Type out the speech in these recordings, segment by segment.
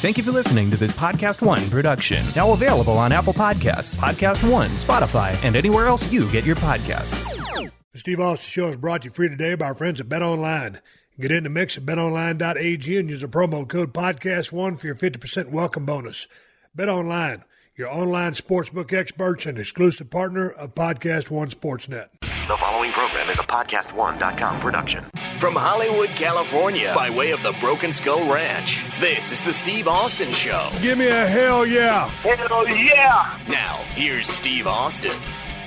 Thank you for listening to this PodcastOne production. Now available on Apple Podcasts, PodcastOne, Spotify, and anywhere else you get your podcasts. The Steve Austin Show is brought to you free today by our friends at BetOnline. Get in the mix at betonline.ag and use the promo code PodcastOne for your 50% welcome bonus. BetOnline, your online sportsbook experts and exclusive partner of PodcastOne Sportsnet. The following program is a PodcastOne.com production. From Hollywood, California, by way of the Broken Skull Ranch, this is the Steve Austin Show. Give me a hell yeah. Hell yeah. Now, here's Steve Austin.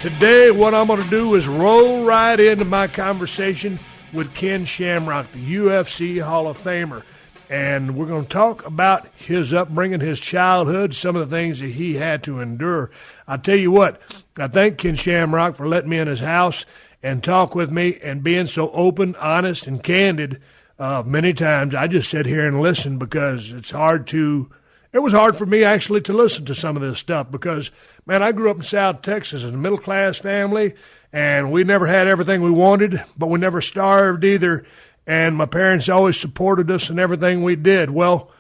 Today, what I'm going to do is roll right into my conversation with Ken Shamrock, the UFC Hall of Famer. And we're going to talk about his upbringing, his childhood, some of the things that he had to endure. I'll tell you what, I thank Ken Shamrock for letting me in his house and talk with me and being so open, honest, and candid. Many times I just sit here and listen because it was hard for me actually to listen to some of this stuff because, man, I grew up in South Texas in a middle-class family, and we never had everything we wanted, but we never starved either. And my parents always supported us in everything we did. Well,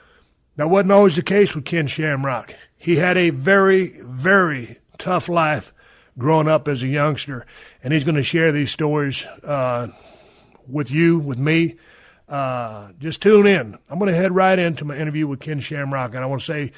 that wasn't always the case with Ken Shamrock. He had a very, very tough life growing up as a youngster, and he's going to share these stories with you, with me. Just tune in. I'm going to head right into my interview with Ken Shamrock, and I want to say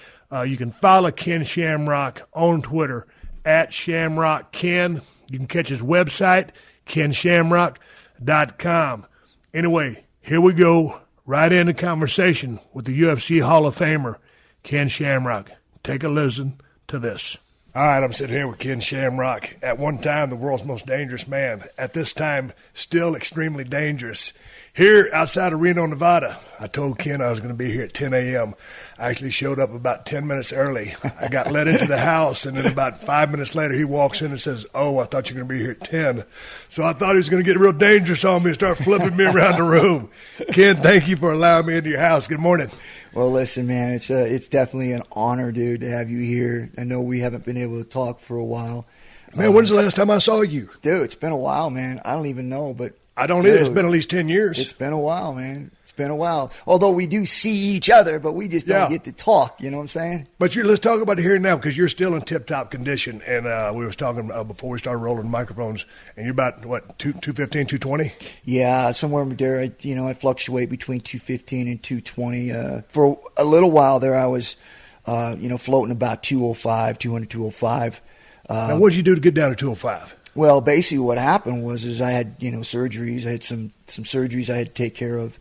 you can follow Ken Shamrock on Twitter at ShamrockKen. You can catch his website, KenShamrock.com. Anyway, here we go, right into conversation with the UFC Hall of Famer, Ken Shamrock. Take a listen to this. All right, I'm sitting here with Ken Shamrock. At one time, the world's most dangerous man. At this time, still extremely dangerous. Here outside of Reno, Nevada, I told Ken I was going to be here at 10 a.m. I actually showed up about 10 minutes early. I got let into the house, and then about 5 minutes later, he walks in and says, "Oh, I thought you were going to be here at 10. So I thought he was going to get real dangerous on me and start flipping me around the room. Ken, thank you for allowing me into your house. Good morning. Well, listen, man, it's definitely an honor, dude, to have you here. I know we haven't been able to talk for a while. Man, when's the last time I saw you? Dude, it's been a while, man. I don't even know, but I don't either. It's been at least 10 years. It's been a while, man. It's been a while. Although we do see each other, but we just don't get to talk. You know what I'm saying? But let's talk about it here now because you're still in tip-top condition. And we was talking before we started rolling microphones, and you're about, what, 215, 220? Yeah, somewhere there. I fluctuate between 215 and 220. For a little while there, I was, floating about 205, 200, 205. Now, what did you do to get down to 205? Well, basically what happened was I had, surgeries. I had some surgeries I had to take care of.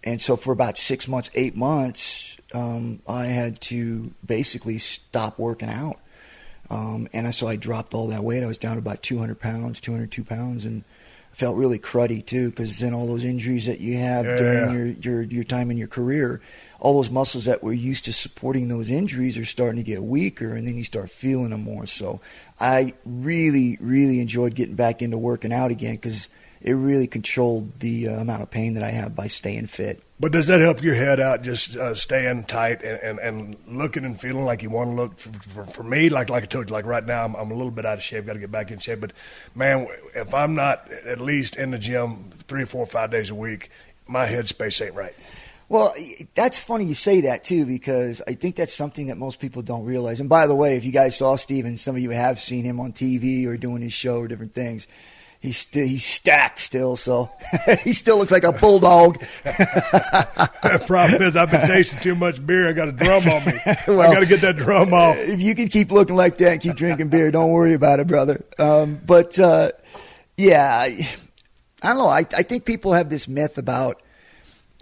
And so for about 6 months, 8 months, I had to basically stop working out. So I dropped all that weight. I was down to about 200 pounds, 202 pounds, and felt really cruddy too because then all those injuries that you have during your time in your career, all those muscles that were used to supporting those injuries are starting to get weaker, and then you start feeling them more. So I really, really enjoyed getting back into working out again because it really controlled the amount of pain that I have by staying fit. But does that help your head out, just staying tight and looking and feeling like you want to look? For me, like I told you, like right now, I'm a little bit out of shape, got to get back in shape. But, man, if I'm not at least in the gym 3 or 4 or 5 days a week, my headspace ain't right. Well, that's funny you say that, too, because I think that's something that most people don't realize. And by the way, if you guys saw Steven, some of you have seen him on TV or doing his show or different things, he's stacked still, so he still looks like a bulldog. The problem is I've been tasting too much beer. I got a drum on me. Well, I got to get that drum off. If you can keep looking like that and keep drinking beer, don't worry about it, brother. I don't know. I think people have this myth about,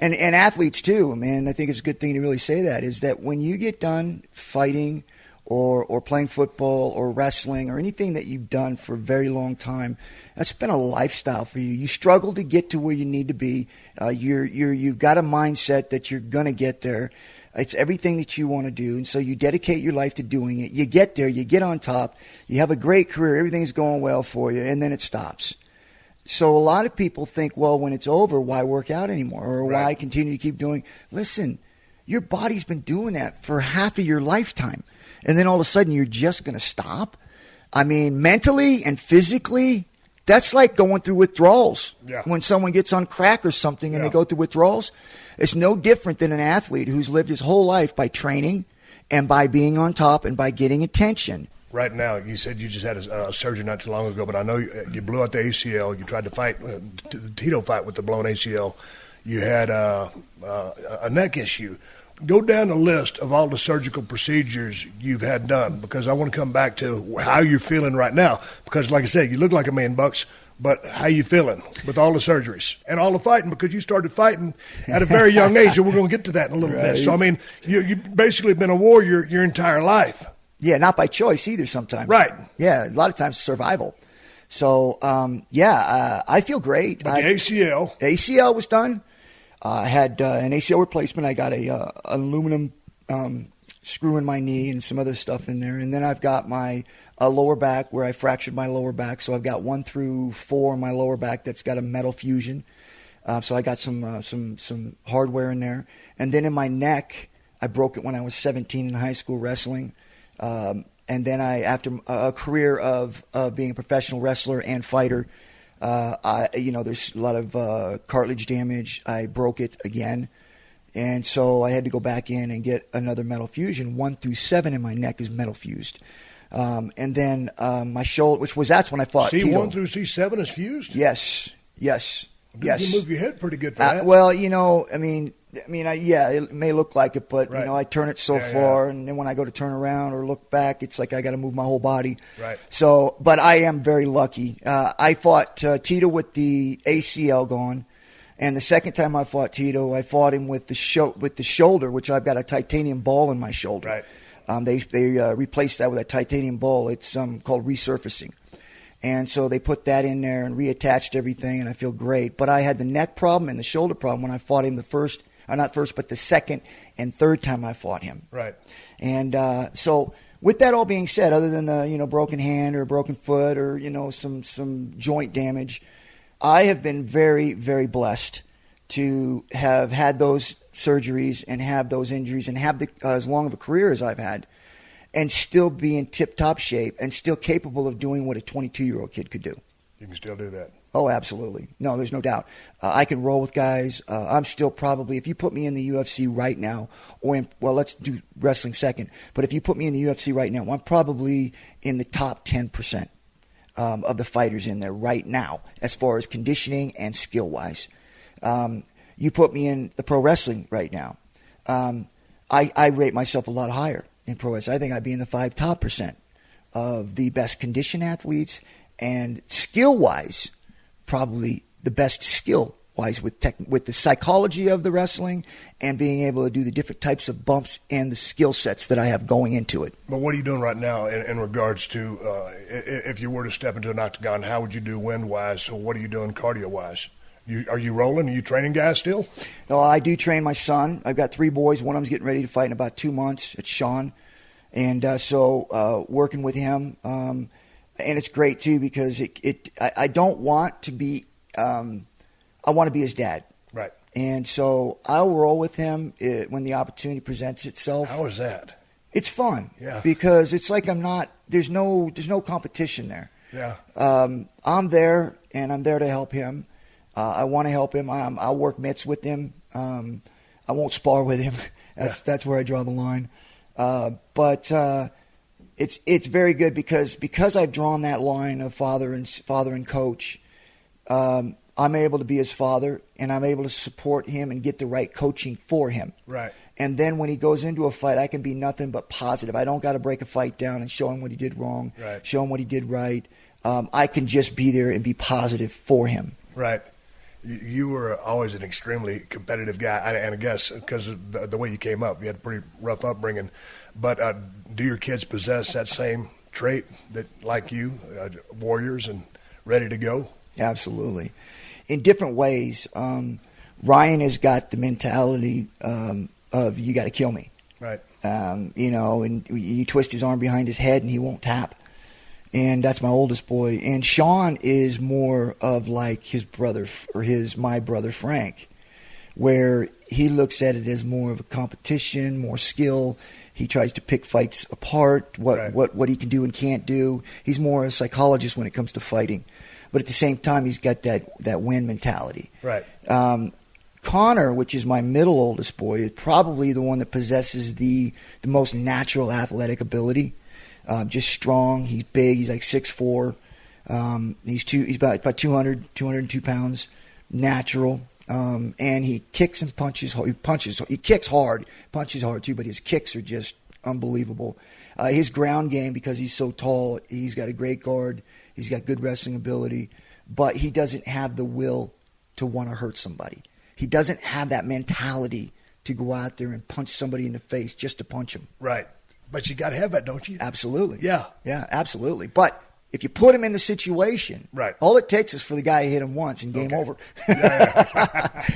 and athletes too, man, I think it's a good thing to really say that, is that when you get done fighting or playing football or wrestling or anything that you've done for a very long time, that's been a lifestyle for you. You struggle to get to where you need to be. You've got a mindset that you're going to get there. It's everything that you want to do. And so you dedicate your life to doing it. You get there, you get on top, you have a great career, everything's going well for you, and then it stops. So a lot of people think, well, when it's over, why work out anymore? Or why continue to keep doing? Listen, your body's been doing that for half of your lifetime. And then all of a sudden you're just going to stop? I mean, mentally and physically, that's like going through withdrawals. Yeah. When someone gets on crack or something and they go through withdrawals, It's no different than an athlete who's lived his whole life by training and by being on top and by getting attention. Right now, you said you just had a surgery not too long ago, but I know you blew out the ACL. You tried to fight the Tito fight with the blown ACL. You had a neck issue. Go down the list of all the surgical procedures you've had done, because I want to come back to how you're feeling right now. Because, like I said, you look like a man, Bucks, but how you feeling with all the surgeries and all the fighting? Because you started fighting at a very young age, and we're going to get to that in a little bit. So, I mean, you've basically been a warrior your entire life. Yeah, not by choice either sometimes. Right. Yeah, a lot of times survival. So, I feel great. But the ACL. ACL was done. I had an ACL replacement. I got a aluminum screw in my knee and some other stuff in there. And then I've got my lower back where I fractured my lower back. So I've got 1 through 4 on my lower back that's got a metal fusion. So I got some hardware in there. And then in my neck, I broke it when I was 17 in high school wrestling. And then after a career of being a professional wrestler and fighter, there's a lot of cartilage damage. I broke it again. And so I had to go back in and get another metal fusion. 1 through 7 in my neck is metal fused. And then my shoulder, that's when I fought Tito. C1 through C7 is fused? Yes. You move your head pretty good for that. Well, it may look like it, but, right. I turn it so far, and then when I go to turn around or look back, it's like I got to move my whole body. Right. So, but I am very lucky. I fought Tito with the ACL gone, and the second time I fought Tito, I fought him with the shoulder, which I've got a titanium ball in my shoulder. Right. They replaced that with a titanium ball. It's called resurfacing. And so they put that in there and reattached everything, and I feel great. But I had the neck problem and the shoulder problem when I fought him the second and third time I fought him. Right. And so with that all being said, other than the broken hand or broken foot or some joint damage, I have been very, very blessed to have had those surgeries and have those injuries and have as long of a career as I've had, and still be in tip-top shape and still capable of doing what a 22-year-old kid could do. You can still do that. Oh, absolutely. No, there's no doubt. I can roll with guys. I'm still probably, if you put me in the UFC right now, let's do wrestling second, but if you put me in the UFC right now, I'm probably in the top 10% of the fighters in there right now as far as conditioning and skill-wise. You put me in the pro wrestling right now. I rate myself a lot higher in pro wrestling. I think I'd be in the top 5% of the best conditioned athletes, and skill-wise, probably the best skill-wise with the psychology of the wrestling and being able to do the different types of bumps and the skill sets that I have going into it. But what are you doing right now in regards to if you were to step into an octagon, how would you do wind-wise? So what are you doing cardio-wise? Are you rolling? Are you training guys still? No, I do train my son. I've got 3 boys. One of them's getting ready to fight in about 2 months. It's Sean. And so working with him, and it's great too because I don't want to be I want to be his dad. Right. And so I'll roll with him when the opportunity presents itself. How is that? It's fun. Yeah. Because it's like there's no competition there. Yeah. I'm there and I'm there to help him. I want to help him. I'll work mitts with him. I won't spar with him. That's where I draw the line. But it's very good because I've drawn that line of father and coach. I'm able to be his father, and I'm able to support him and get the right coaching for him. Right. And then when he goes into a fight, I can be nothing but positive. I don't got to break a fight down and show him what he did wrong, right. Show him what he did right. I can just be there and be positive for him. Right. You were always an extremely competitive guy, and I guess because of the way you came up, you had a pretty rough upbringing. But do your kids possess that same trait that, like you, warriors and ready to go? Absolutely. In different ways. Ryan has got the mentality of you got to kill me. Right. And you twist his arm behind his head and he won't tap. And that's my oldest boy. And Sean is more of like his brother or my brother Frank, where he looks at it as more of a competition, more skill. He tries to pick fights apart, what he can do and can't do. He's more a psychologist when it comes to fighting. But at the same time, he's got that win mentality. Right. Connor, which is my middle oldest boy, is probably the one that possesses the most natural athletic ability. Just strong. He's big. He's like 6'4". He's about 202 pounds, natural. And he kicks and punches. He kicks hard, punches hard too, but his kicks are just unbelievable. His ground game, because he's so tall, he's got a great guard. He's got good wrestling ability, but he doesn't have the will to want to hurt somebody. He doesn't have that mentality to go out there and punch somebody in the face just to punch him. Right. But you got to have that, don't you? Absolutely. Yeah. Yeah, absolutely. But if you put him in the situation, right, all it takes is for the guy to hit him once and game over.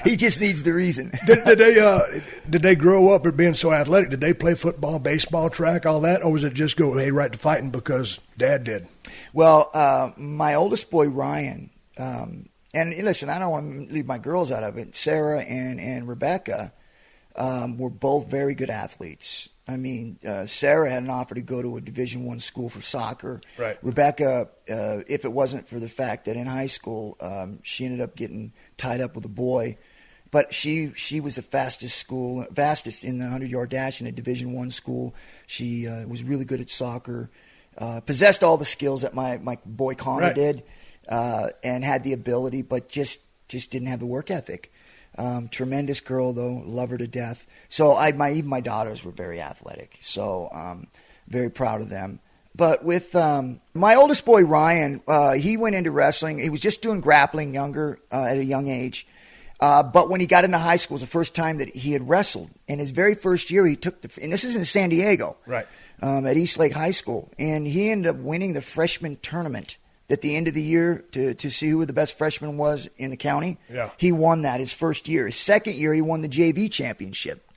He just needs the reason. Did they grow up at being so athletic? Did they play football, baseball, track, all that? Or was it just go, hey, right to fighting because Dad did? Well, my oldest boy, Ryan, and listen, I don't want to leave my girls out of it. Sarah and Rebecca were both very good athletes. I mean, Sarah had an offer to go to a Division I school for soccer. Right. Rebecca, if it wasn't for the fact that in high school she ended up getting tied up with a boy, but she was the fastest in the 100-yard dash in a Division I school. She was really good at soccer, possessed all the skills that my boy Connor did, and had the ability, but just didn't have the work ethic. Tremendous girl, though. Love her to death. So even my daughters were very athletic. So very proud of them. But with my oldest boy, Ryan, he went into wrestling. He was just doing grappling younger at a young age. But when he got into high school, it was the first time that he had wrestled. In his very first year, he took and this is in San Diego, right, at East Lake High School. And he ended up winning the freshman tournament at the end of the year to see who the best freshman was in the county. Yeah. He won that his first year. His second year, he won the JV championship.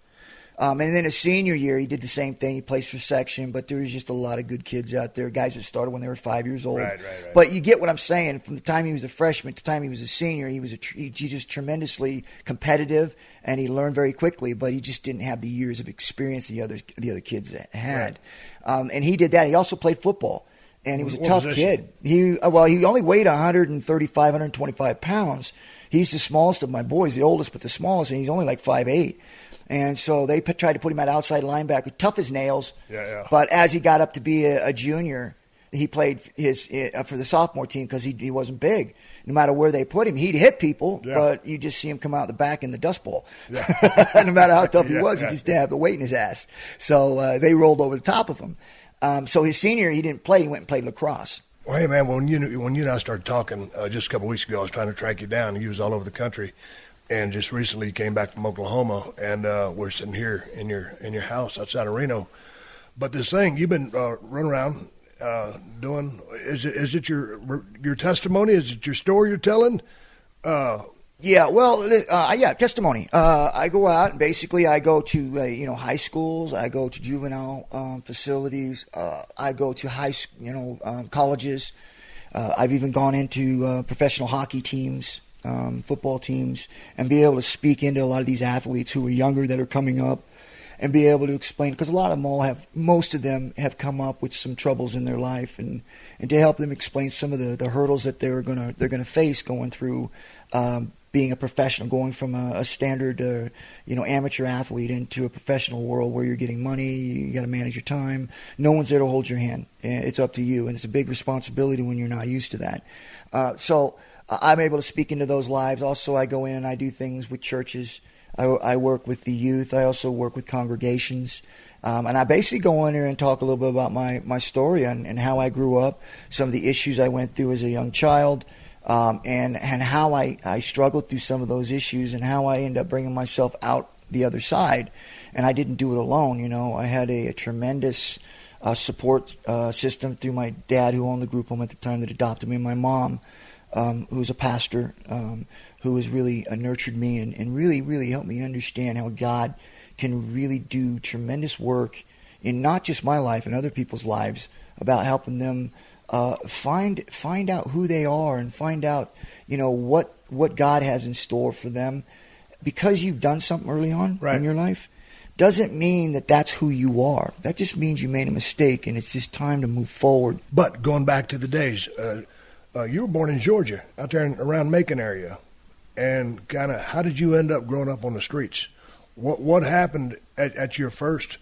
And then his senior year, he did the same thing. He placed for section, but there was just a lot of good kids out there, guys that started when they were 5 years old. Right. But you get what I'm saying. From the time he was a freshman to the time he was a senior, he was he just tremendously competitive, and he learned very quickly, but he just didn't have the years of experience the other kids had. Right. And he did that. He also played football. And he was a tough kid. He only weighed 135, 125 pounds. He's the smallest of my boys, the oldest, but the smallest, and he's only like 5'8". And so they tried to put him at outside linebacker, tough as nails. Yeah. But as he got up to be a junior, he played for the sophomore team because he wasn't big. No matter where they put him, he'd hit people, but you just see him come out the back in the dust bowl. Yeah. No matter how tough he was, he just didn't have the weight in his ass. So they rolled over the top of him. So his senior, he didn't play. He went and played lacrosse. Well, hey, man, when you and I started talking just a couple of weeks ago, I was trying to track you down. You was all over the country. And just recently you came back from Oklahoma, and we're sitting here in your house outside of Reno. But this thing, you've been running around doing, is it your testimony? Is it your story you're telling? Testimony. I go out and basically I go to high schools. I go to juvenile facilities. I go to colleges. I've even gone into professional hockey teams, football teams, and be able to speak into a lot of these athletes who are younger that are coming up, and be able to explain, because most of them have come up with some troubles in their life, and to help them explain some of the hurdles that they're gonna face going through. Being a professional, going from a standard, amateur athlete into a professional world where you're getting money, you got to manage your time. No one's there to hold your hand. It's up to you, and it's a big responsibility when you're not used to that. So I'm able to speak into those lives. Also, I go in and I do things with churches. I work with the youth. I also work with congregations. And I basically go in there and talk a little bit about my story and how I grew up, some of the issues I went through as a young child, and how I struggled through some of those issues, and how I ended up bringing myself out the other side. And I didn't do it alone. I had a tremendous support system through my dad, who owned the group home at the time that adopted me, and my mom, who was a pastor, who has really nurtured me and really, really helped me understand how God can really do tremendous work in not just my life and other people's lives, about helping them find out who they are and find out, what God has in store for them. Because you've done something early on in your life doesn't mean that that's who you are. That just means you made a mistake, and it's just time to move forward. But going back to the days, you were born in Georgia, out there around Macon area. and kind of how did you end up growing up on the streets? What happened at your first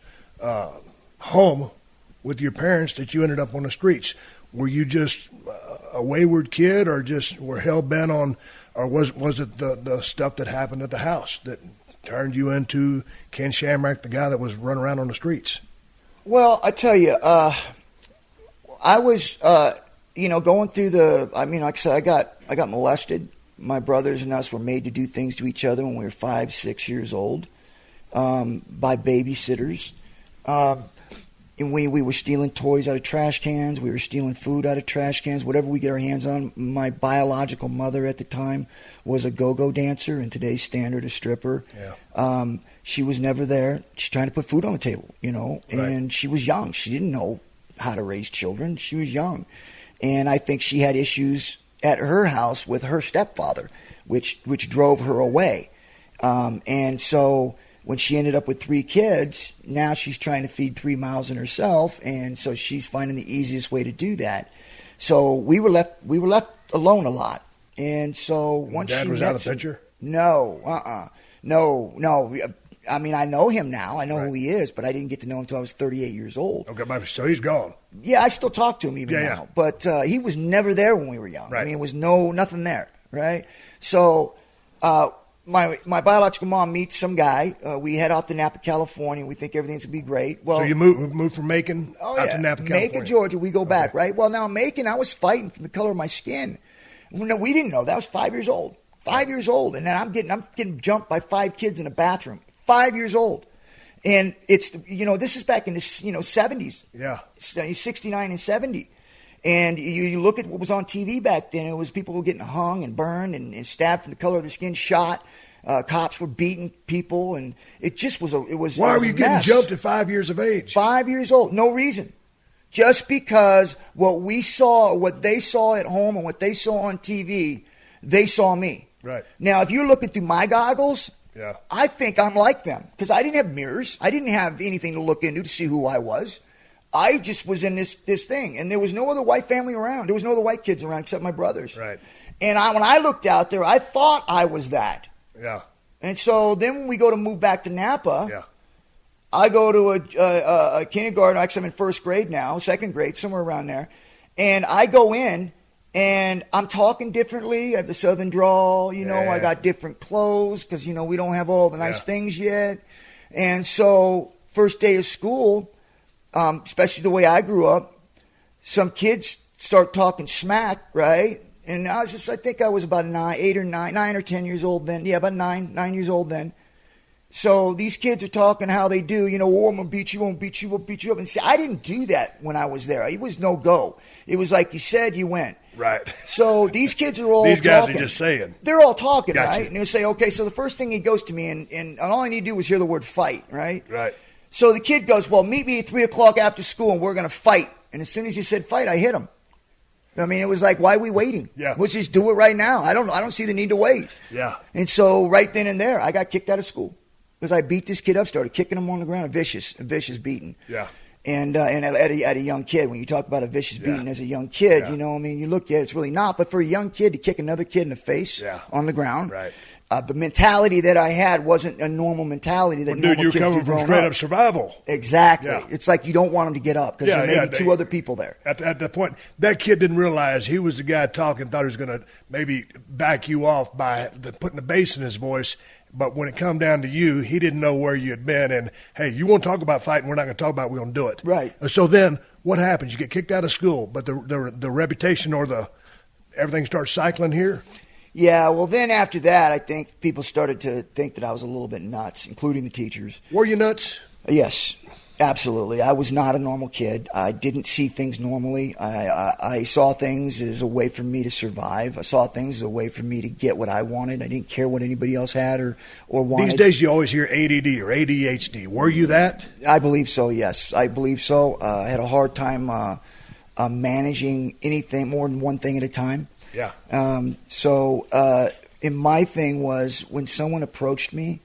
home with your parents that you ended up on the streets? Were you just a wayward kid, or just were hell bent on, or was it the stuff that happened at the house that turned you into Ken Shamrock, the guy that was running around on the streets? Well, I tell you, I was, going through like I said, I got molested. My brothers and us were made to do things to each other when we were 5, 6 years old by babysitters. And we were stealing toys out of trash cans. We were stealing food out of trash cans, whatever we get our hands on. My biological mother at the time was a go-go dancer, and today's standard, a stripper. Yeah. She was never there. She's trying to put food on the table, and She was young. She didn't know how to raise children. She was young. And I think she had issues at her house with her stepfather, which drove her away. And so when she ended up with 3 kids, now she's trying to feed 3 mouths in herself, and so she's finding the easiest way to do that. So we were left alone a lot. And so once Dad she was met out of the picture? No, no. I mean, I know him now. I know who he is, but I didn't get to know him until I was 38 years old. Okay, so he's gone. Yeah, I still talk to him even now. But he was never there when we were young. Right. I mean, it was nothing there, right? So my biological mom meets some guy. We head out to Napa, California. We think everything's going to be great. Well, so you moved from Macon out to Napa, California? Macon, Georgia. We go back, right? Well, now Macon, I was fighting from the color of my skin. No, we didn't know. That was 5 years old. 5 years old. And then I'm getting jumped by 5 kids in a bathroom. 5 years old. And it's, this is back in the, 70s. Yeah. 69 and 70. And you look at what was on TV back then. It was people were getting hung and burned and stabbed from the color of their skin, shot. Cops were beating people, and it just was Why were you getting jumped at 5 years of age? 5 years old, no reason. Just because what we saw, what they saw at home, and what they saw on TV, they saw me. Right. Now, if you're looking through my goggles, yeah, I think I'm like them because I didn't have mirrors. I didn't have anything to look into to see who I was. I just was in this thing, and there was no other white family around. There was no other white kids around except my brothers. Right. And when I looked out there, I thought I was that. Yeah. And so then when we go to move back to Napa, yeah, I go to a kindergarten. Actually, I'm in first grade now, second grade, somewhere around there. And I go in, and I'm talking differently. I have the southern drawl, I got different clothes because, we don't have all the nice things yet. And so first day of school, especially the way I grew up, some kids start talking smack, right? And I think I was about 9 or 10 years old then. Yeah, about 9 years old then. So these kids are talking how they do, I'm going to beat you, won't beat you, won't beat you up. And see, I didn't do that when I was there. It was no go. It was like you said, you went. Right. So these kids are all these guys talking. are just saying. They're all talking, Gotcha. right? And they say, okay, so the first thing he goes to me, and all I need to do was hear the word fight, right? Right. So the kid goes, well, meet me at 3 o'clock after school, and we're going to fight. And as soon as he said fight, I hit him. I mean, it was like, why are we waiting? Yeah. Let's just do it right now. I don't see the need to wait. Yeah. And so right then and there, I got kicked out of school because I beat this kid up, started kicking him on the ground, a vicious beating. Yeah. And at a young kid, when you talk about a vicious beating as a young kid, you look at it, it's really not. But for a young kid to kick another kid in the face on the ground, right. The mentality that I had wasn't a normal mentality that normal kids do. Dude, you're coming from straight up survival. Exactly. Yeah. It's like you don't want them to get up because there may be 2 other people there. At the point, that kid didn't realize he was the guy talking, thought he was going to maybe back you off by putting the bass in his voice. But when it come down to you, he didn't know where you had been. And, hey, you want to talk about fighting, we're not going to talk about it, we're going to do it. Right. So then what happens? You get kicked out of school, but the reputation or everything starts cycling here? Yeah, well, then after that, I think people started to think that I was a little bit nuts, including the teachers. Were you nuts? Yes, absolutely. I was not a normal kid. I didn't see things normally. I saw things as a way for me to survive. I saw things as a way for me to get what I wanted. I didn't care what anybody else had or wanted. These days you always hear ADD or ADHD. Were you that? I believe so, yes. I believe so. I had a hard time managing anything, more than one thing at a time. Yeah. And my thing was when someone approached me,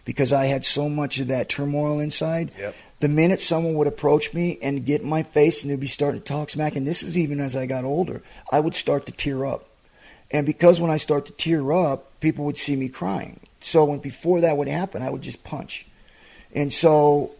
because I had so much of that turmoil inside, the minute someone would approach me and get in my face and they'd be starting to talk smack, and this is even as I got older, I would start to tear up. And because when I start to tear up, people would see me crying. So before that would happen, I would just punch. And so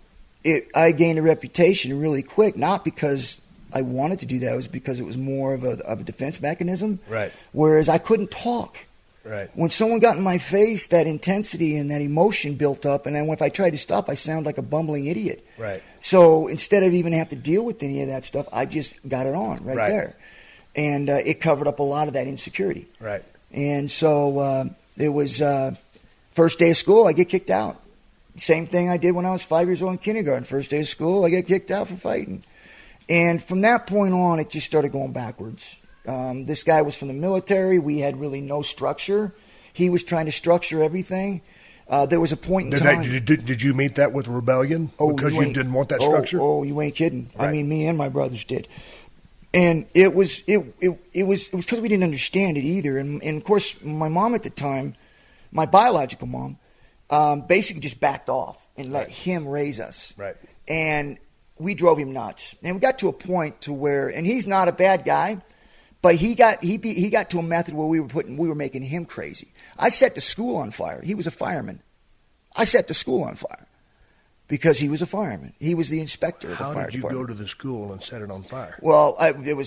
I gained a reputation really quick, not because I wanted to do that. It was because it was more of a defense mechanism. Right. Whereas I couldn't talk. Right. When someone got in my face, that intensity and that emotion built up, and then if I tried to stop, I sound like a bumbling idiot. Right. So instead of even have to deal with any of that stuff, I just got it on right there. And it covered up a lot of that insecurity. Right. And so it was first day of school, I get kicked out. Same thing I did when I was 5 years old in kindergarten. First day of school, I get kicked out for fighting. And from that point on, it just started going backwards. This guy was from the military. We had really no structure. He was trying to structure everything. There was a point in time. Did you meet that with rebellion? Because you didn't want that structure? Oh, you ain't kidding. Right. I mean, me and my brothers did. And it was because we didn't understand it either. And of course, my mom at the time, my biological mom, basically just backed off and let him raise us. Right. And we drove him nuts. And we got to a point to where, and he's not a bad guy, but he got to a method where we were making him crazy. I set the school on fire. He was a fireman. I set the school on fire because he was a fireman. He was the inspector of the fire department. How did you go to the school and set it on fire? Well,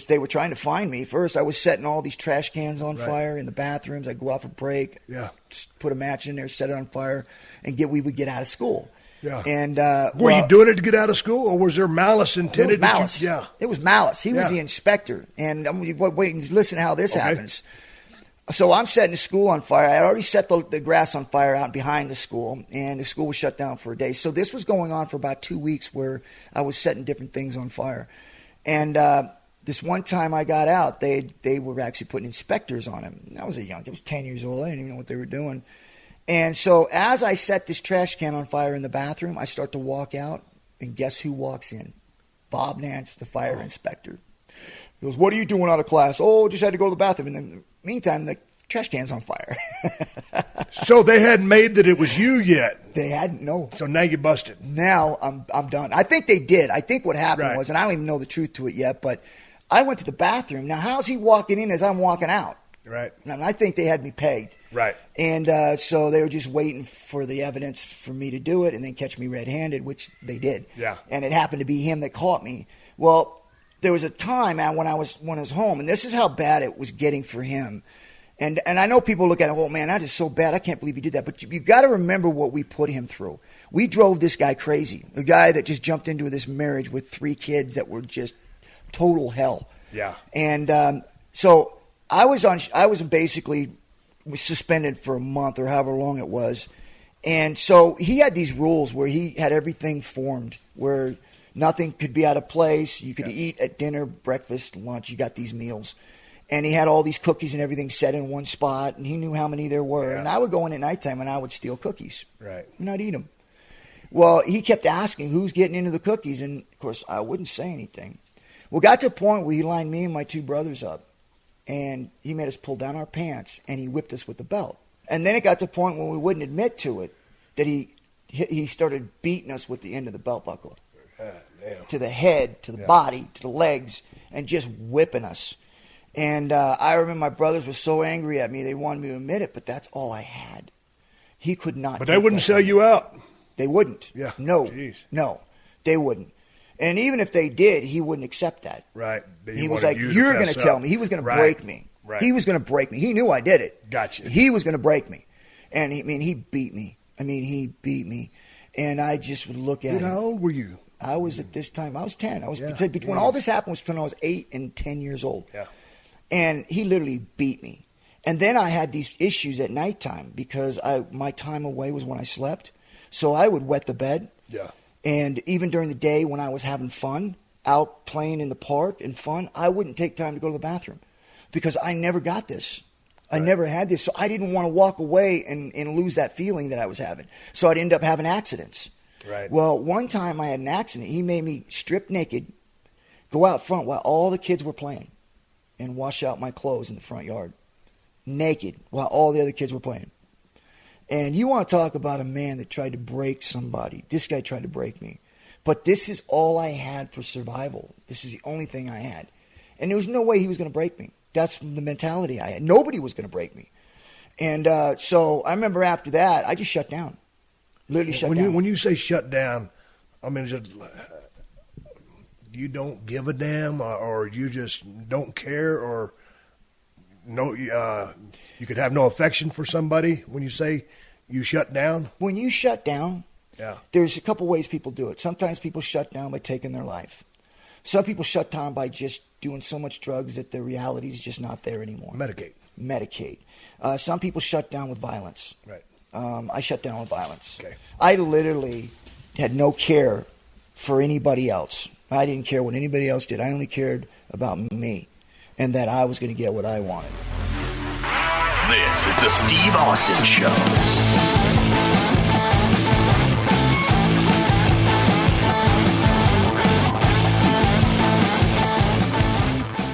they were trying to find me. First, I was setting all these trash cans on fire in the bathrooms. I'd go out for break, put a match in there, set it on fire, and we would get out of school. Yeah. And were you doing it to get out of school, or was there malice intended? It was malice. It was malice. He was the inspector. And I'm waiting to listen to how this happens. So I'm setting the school on fire. I had already set the grass on fire out behind the school, and the school was shut down for a day. So this was going on for about 2 weeks where I was setting different things on fire. And this one time I got out, they were actually putting inspectors on him. I was 10 years old. I didn't even know what they were doing. And so as I set this trash can on fire in the bathroom, I start to walk out, and guess who walks in? Bob Nance, the fire inspector. He goes, "What are you doing out of class?" "Oh, just had to go to the bathroom." And in the meantime, the trash can's on fire. So they hadn't made that it was you yet. They hadn't, no. So now you busted. Now I'm done. I think they did. I think what happened was, and I don't even know the truth to it yet, but I went to the bathroom. Now, how's he walking in as I'm walking out? Right. And I think they had me pegged. Right. And so they were just waiting for the evidence for me to do it and then catch me red-handed, which they did. Yeah. And it happened to be him that caught me. Well, there was a time when I was home, and this is how bad it was getting for him. And I know people look at it, "Oh, man, that is so bad. I can't believe he did that." But you got to remember what we put him through. We drove this guy crazy, a guy that just jumped into this marriage with 3 kids that were just total hell. Yeah. And so I was basically suspended for a month or however long it was. And so he had these rules where he had everything formed, where nothing could be out of place. You could eat at dinner, breakfast, lunch. You got these meals. And he had all these cookies and everything set in one spot, and he knew how many there were. Yeah. And I would go in at nighttime, and I would steal cookies. Right. And I'd eat them. Well, he kept asking who's getting into the cookies, and, of course, I wouldn't say anything. Well, got to a point where he lined me and my 2 brothers up, and he made us pull down our pants, and he whipped us with the belt. And then it got to a point when we wouldn't admit to it that he started beating us with the end of the belt buckle. To the head, to the body, to the legs, and just whipping us. And I remember my brothers were so angry at me, they wanted me to admit it, but that's all I had. He could not. But they wouldn't sell you out. They wouldn't. Yeah. No. Jeez. No, they wouldn't. And even if they did, he wouldn't accept that. Right. He was like, "You're going to tell me." He was going to break me. Right. He was going to break me. He knew I did it. Gotcha. He was going to break me. And he beat me. He beat me. And I just would look at him. How old were you? I was at this time, I was 10. When all this happened was when I was 8 and 10 years old. Yeah. And he literally beat me. And then I had these issues at nighttime because my time away was when I slept. So I would wet the bed. Yeah. And even during the day when I was having fun, out playing in the park and fun, I wouldn't take time to go to the bathroom because I never got this. I never had this. So I didn't want to walk away and lose that feeling that I was having. So I'd end up having accidents. Right. Well, one time I had an accident. He made me strip naked, go out front while all the kids were playing, and wash out my clothes in the front yard, naked, while all the other kids were playing. And you want to talk about a man that tried to break somebody. This guy tried to break me. But this is all I had for survival. This is the only thing I had. And there was no way he was going to break me. That's the mentality I had. Nobody was going to break me. And so I remember after that, I just shut down. Literally shut down. When you say shut down, I mean, is it you don't give a damn, or you just don't care, or no, you could have no affection for somebody when you say you shut down? When you shut down, yeah, there's a couple ways people do it. Sometimes people shut down by taking their life. Some people shut down by just doing so much drugs that the reality is just not there anymore. Medicate. Some people shut down with violence. Right. I shut down with violence. Okay. I literally had no care for anybody else. I didn't care what anybody else did. I only cared about me and that I was going to get what I wanted. This is the Steve Austin Show.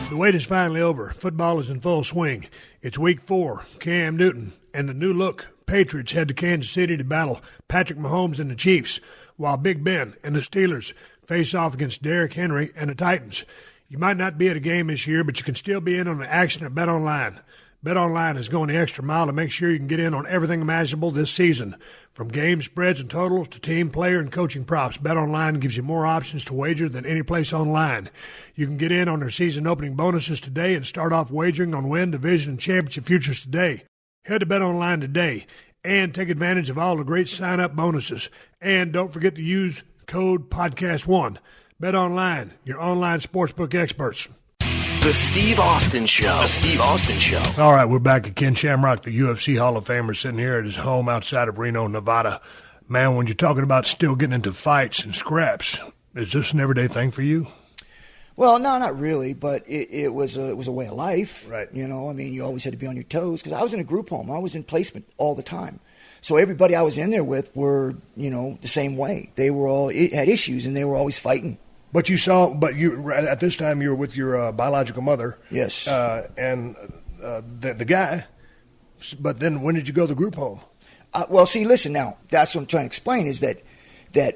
The wait is finally over. Football is in full swing. It's week 4. Cam Newton and the new look Patriots head to Kansas City to battle Patrick Mahomes and the Chiefs, while Big Ben and the Steelers face off against Derrick Henry and the Titans. You might not be at a game this year, but you can still be in on the action at BetOnline. BetOnline is going the extra mile to make sure you can get in on everything imaginable this season. From game spreads and totals to team, player, and coaching props, BetOnline gives you more options to wager than any place online. You can get in on their season opening bonuses today and start off wagering on win, division, and championship futures today. Head to BetOnline today and take advantage of all the great sign-up bonuses. And don't forget to use code PodcastOne. BetOnline, your online sportsbook experts. The Steve Austin Show. The Steve Austin Show. All right, we're back at Ken Shamrock, the UFC Hall of Famer, sitting here at his home outside of Reno, Nevada. Man, when you're talking about still getting into fights and scraps, is this an everyday thing for you? Well, no, not really, but it was a way of life. Right. You know, I mean, you always had to be on your toes because I was in a group home. I was in placement all the time. So everybody I was in there with were, you know, the same way. They were all had issues and they were always fighting. But you at this time you were with your biological mother. Yes. And the guy. But then when did you go to the group home? Well, see, listen now. That's what I'm trying to explain is that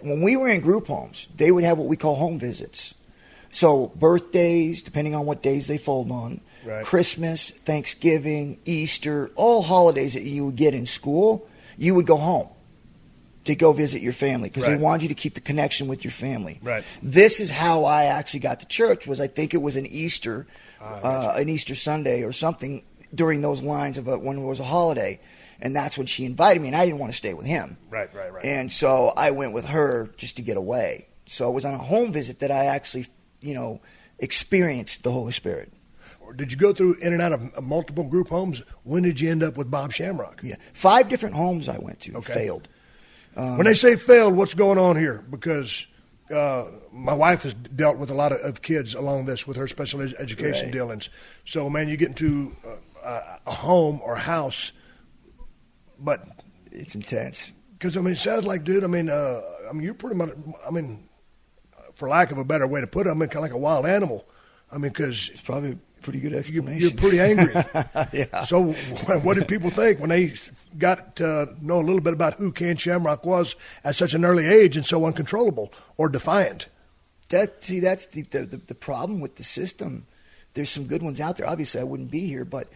when we were in group homes, they would have what we call home visits. So birthdays, depending on what days they fold on, right. Christmas, Thanksgiving, Easter, all holidays that you would get in school, you would go home to go visit your family because right. they wanted you to keep the connection with your family. Right. This is how I actually got to church. I think it was an Easter Sunday or something during those lines of when it was a holiday, and that's when she invited me, and I didn't want to stay with him. Right. And so I went with her just to get away. So it was on a home visit that I actually, experienced the Holy Spirit. Did you go through in and out of multiple group homes? When did you end up with Bob Shamrock? Yeah, 5 different homes I went to. Okay. Failed. When they say failed, what's going on here? Because my wife has dealt with a lot of kids along this with her special education right. dealings. So, man, you get into a home or house, but it's intense. Because it sounds like, dude. You're pretty much. For lack of a better way to put it, kind of like a wild animal. Because it's probably a pretty good explanation. You're pretty angry. Yeah. So what did people think when they got to know a little bit about who Ken Shamrock was at such an early age and so uncontrollable or defiant? That's the problem with the system. There's some good ones out there. Obviously, I wouldn't be here, but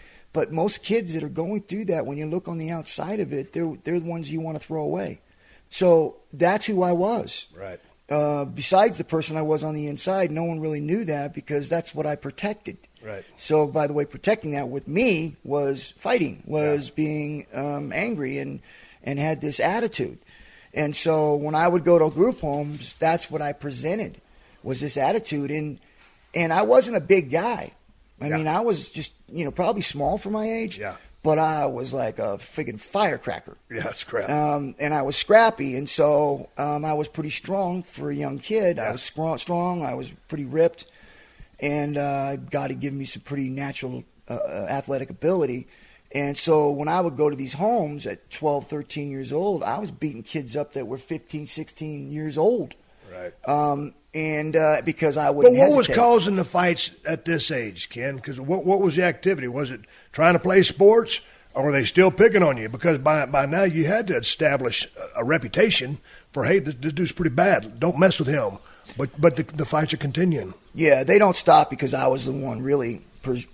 most kids that are going through that, when you look on the outside of it, they're the ones you want to throw away. So that's who I was. Right. Besides the person I was on the inside, no one really knew that because that's what I protected. Right. So, by the way, protecting that with me was fighting, being angry and had this attitude. And so when I would go to group homes, that's what I presented, was this attitude. And I wasn't a big guy. I was just, probably small for my age. Yeah. But I was like a friggin' firecracker. Yeah, scrap. And I was scrappy, and so I was pretty strong for a young kid. Yeah. I was strong. I was pretty ripped, and God had given me some pretty natural athletic ability. And so when I would go to these homes at 12, 13 years old, I was beating kids up that were 15, 16 years old. Right. Because I wouldn't But what was hesitate. causing the fights at this age, Ken? Because what was the activity? Was it trying to play sports, or were they still picking on you? Because by now you had to establish a reputation for, hey, this dude's pretty bad. Don't mess with him. But the fights are continuing. Yeah, they don't stop because I was the one really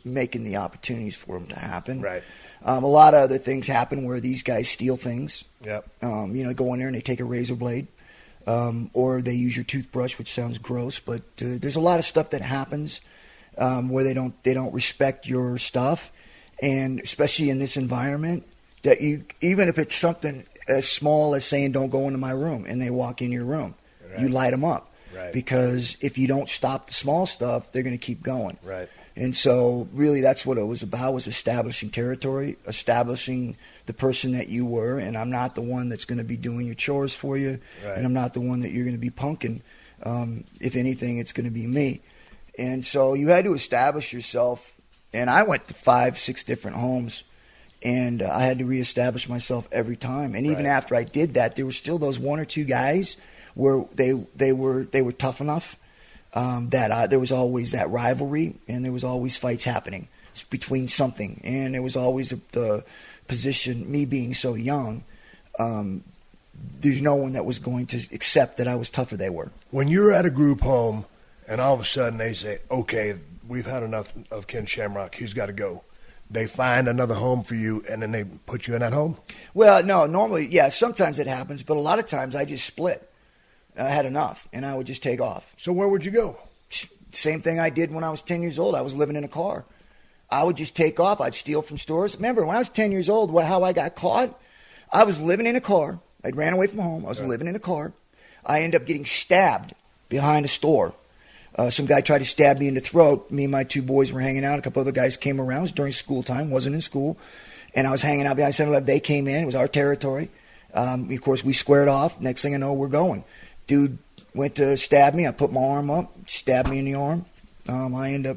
making the opportunities for them to happen. Right. A lot of other things happen where these guys steal things. Yep. Go in there and they take a razor blade, or they use your toothbrush, which sounds gross, but there's a lot of stuff that happens where they don't respect your stuff, and especially in this environment, that even if it's something as small as saying don't go into my room, and they walk in your room, you light them up. Right. Because if you don't stop the small stuff, they're going to keep going. Right. And so really that's what it was about, was establishing territory, establishing the person that you were, and I'm not the one that's going to be doing your chores for you, and I'm not the one that you're going to be punking. If anything, it's going to be me. And so you had to establish yourself, and I went to 5-6 different homes, and I had to reestablish myself every time. And even after I did that, there were still those one or two guys where they were tough enough that there was always that rivalry, and there was always fights happening between something, and there was always the position. Me being so young, there's no one that was going to accept that I was tougher than they were. When you're at a group home, and all of a sudden they say, "Okay, we've had enough of Ken Shamrock. He's got to go." They find another home for you, and then they put you in that home? Well, no, normally, yeah, sometimes it happens, but a lot of times I just split. I had enough, and I would just take off. So where would you go? Same thing I did when I was 10 years old. I was living in a car. I would just take off. I'd steal from stores. Remember, when I was 10 years old, how I got caught? I was living in a car. I ran away from home. I was living in a car. I ended up getting stabbed behind a store. Some guy tried to stab me in the throat. Me and my two boys were hanging out. A couple other guys came around. It was during school time. Wasn't in school. And I was hanging out behind 7-Eleven. They came in. It was our territory. Of course, we squared off. Next thing I know, we're going. Dude went to stab me. I put my arm up, stabbed me in the arm.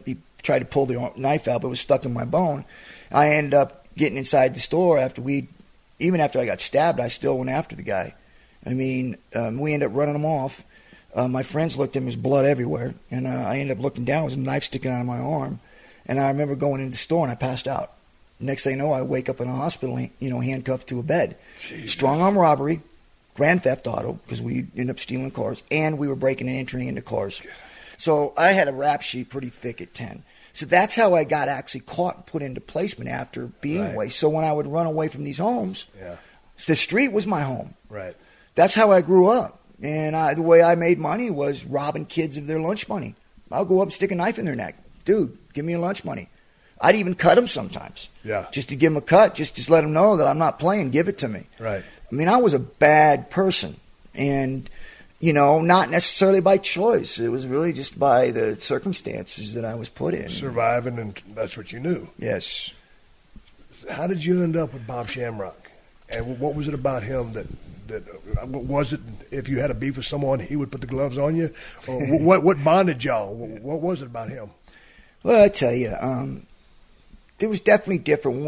He tried to pull the knife out, but it was stuck in my bone. I ended up getting inside the store even after I got stabbed, I still went after the guy. I mean, we ended up running him off. My friends looked at him, there was blood everywhere. And I ended up looking down, there was a knife sticking out of my arm. And I remember going into the store and I passed out. Next thing I know, I wake up in a hospital, handcuffed to a bed. Jesus. Strong arm robbery. Grand theft auto, because we ended up stealing cars, and we were breaking and entering into cars. So I had a rap sheet pretty thick at 10. So that's how I got actually caught and put into placement after being away. So when I would run away from these homes, the street was my home. Right. That's how I grew up. And the way I made money was robbing kids of their lunch money. I'll go up and stick a knife in their neck. Dude, give me your lunch money. I'd even cut them sometimes. Yeah. Just to give them a cut, just to let them know that I'm not playing. Give it to me. Right. I mean, I was a bad person, and, not necessarily by choice. It was really just by the circumstances that I was put in. Surviving, and that's what you knew. Yes. How did you end up with Bob Shamrock? And what was it about him that was it, if you had a beef with someone, he would put the gloves on you? Or what bonded y'all? What was it about him? Well, I tell you, it was definitely different.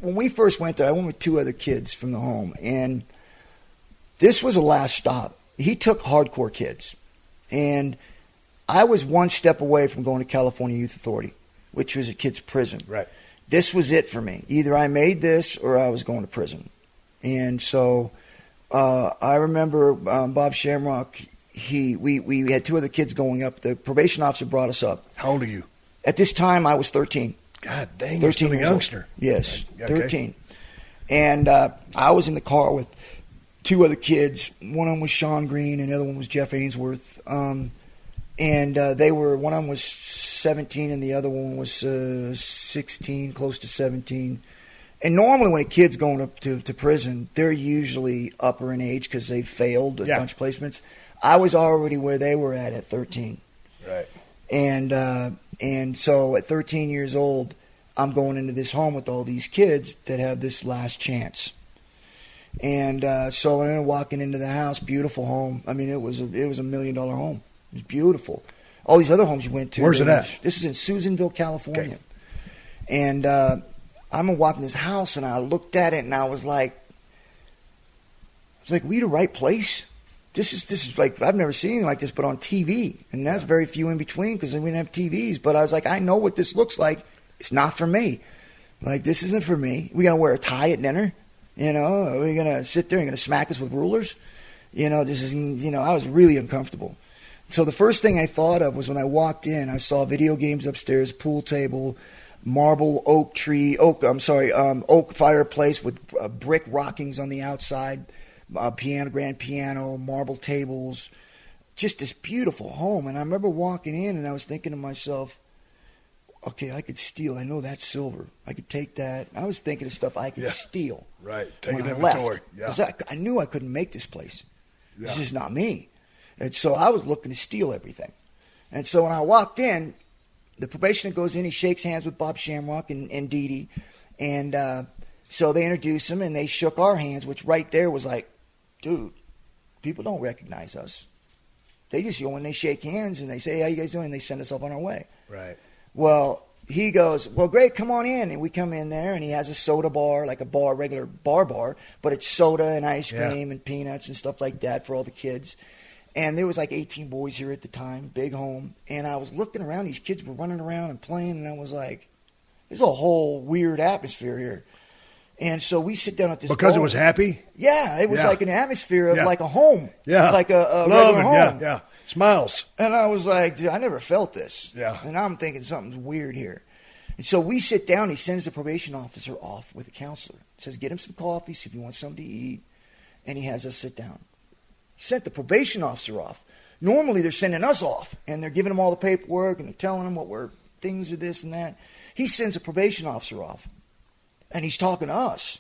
When we first went there, I went with two other kids from the home, and this was a last stop. He took hardcore kids, and I was one step away from going to California Youth Authority, which was a kid's prison. Right. This was it for me. Either I made this or I was going to prison. And so I remember Bob Shamrock, we had two other kids going up. The probation officer brought us up. How old are you? At this time, I was 13. God dang, you're still a youngster. Yes, okay. 13. And I was in the car with two other kids. One of them was Sean Green, and the other one was Jeff Ainsworth. And they were, one of them was 17, and the other one was 16, close to 17. And normally when a kid's going up to prison, they're usually upper in age because they failed a bunch of placements. I was already where they were at 13. Right. And so at 13 years old, I'm going into this home with all these kids that have this last chance. And so I ended up walking into the house, beautiful home. I mean, it was a $1 million home. It was beautiful. All these other homes you went to. Where's it at? This is in Susanville, California. Okay. And I'm walking this house, and I looked at it, and I was like, we the right place? This is like, I've never seen anything like this, but on TV. And that's very few in between because we didn't have TVs. But I was like, I know what this looks like. It's not for me. Like, this isn't for me. We going to wear a tie at dinner? Are we going to sit there and going to smack us with rulers? This is, I was really uncomfortable. So the first thing I thought of was when I walked in, I saw video games upstairs, pool table, marble oak fireplace with brick rockings on the outside, grand piano, marble tables, just this beautiful home. And I remember walking in and I was thinking to myself, okay, I could steal. I know that's silver. I could take that. I was thinking of stuff I could steal. Right. Take an inventory. Yeah. 'Cause I knew I couldn't make this place. Yeah. This is not me. And so I was looking to steal everything. And so when I walked in, the probationer goes in, he shakes hands with Bob Shamrock and Dee Dee. And so they introduced him, and they shook our hands, which right there was like, dude, people don't recognize us. They just, when they shake hands and they say, how you guys doing? And they send us off on our way. Right. Well, he goes, well, great, come on in. And we come in there, and he has a soda bar, like a bar, regular bar, but it's soda and ice cream and peanuts and stuff like that for all the kids. And there was like 18 boys here at the time, big home. And I was looking around. These kids were running around and playing, and I was like, there's a whole weird atmosphere here. And so we sit down at this Because bar. it was happy? Yeah, it was like an atmosphere of like a home. Yeah. Like a regular home. Yeah. Smiles. And I was like, dude, I never felt this. Yeah. And I'm thinking something's weird here. And so we sit down. He sends the probation officer off with a counselor. Says, get him some coffee, see if he wants something to eat. And he has us sit down. He sent the probation officer off. Normally they're sending us off. And they're giving him all the paperwork. And they're telling him things are this and that. He sends a probation officer off. And he's talking to us.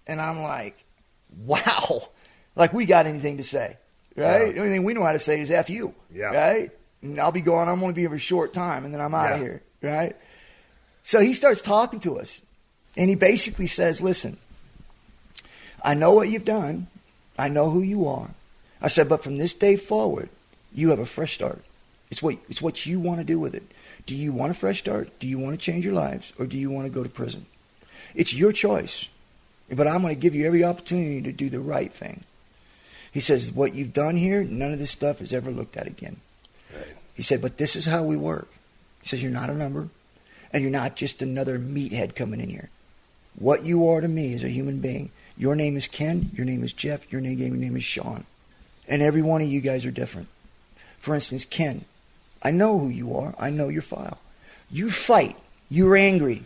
And I'm like, wow. Like we got anything to say. Right? Yeah. The only thing we know how to say is F you. Yeah. Right? And I'll be gone. I'm going to be here for a short time. And then I'm out of here. Right? So he starts talking to us. And he basically says, listen, I know what you've done. I know who you are. I said, but from this day forward, you have a fresh start. It's what you want to do with it. Do you want a fresh start? Do you want to change your lives? Or do you want to go to prison? It's your choice. But I'm going to give you every opportunity to do the right thing. He says, what you've done here, none of this stuff is ever looked at again. Right. He said, but this is how we work. He says, you're not a number, and you're not just another meathead coming in here. What you are to me is a human being. Your name is Ken, your name is Jeff, your name is Sean. And every one of you guys are different. For instance, Ken, I know who you are. I know your file. You fight. You're angry.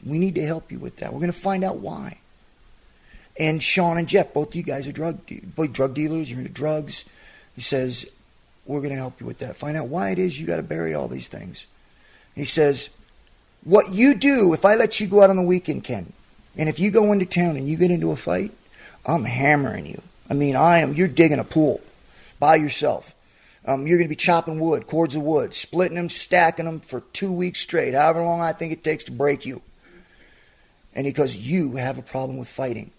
We need to help you with that. We're going to find out why. And Sean and Jeff, both of you guys are drug dealers. You're into drugs. He says, we're going to help you with that. Find out why it is you got to bury all these things. He says, what you do, if I let you go out on the weekend, Ken, and if you go into town and you get into a fight, I'm hammering you. I mean, you're digging a pool by yourself. You're going to be chopping wood, cords of wood, splitting them, stacking them for 2 weeks straight, however long I think it takes to break you. And because you have a problem with fighting.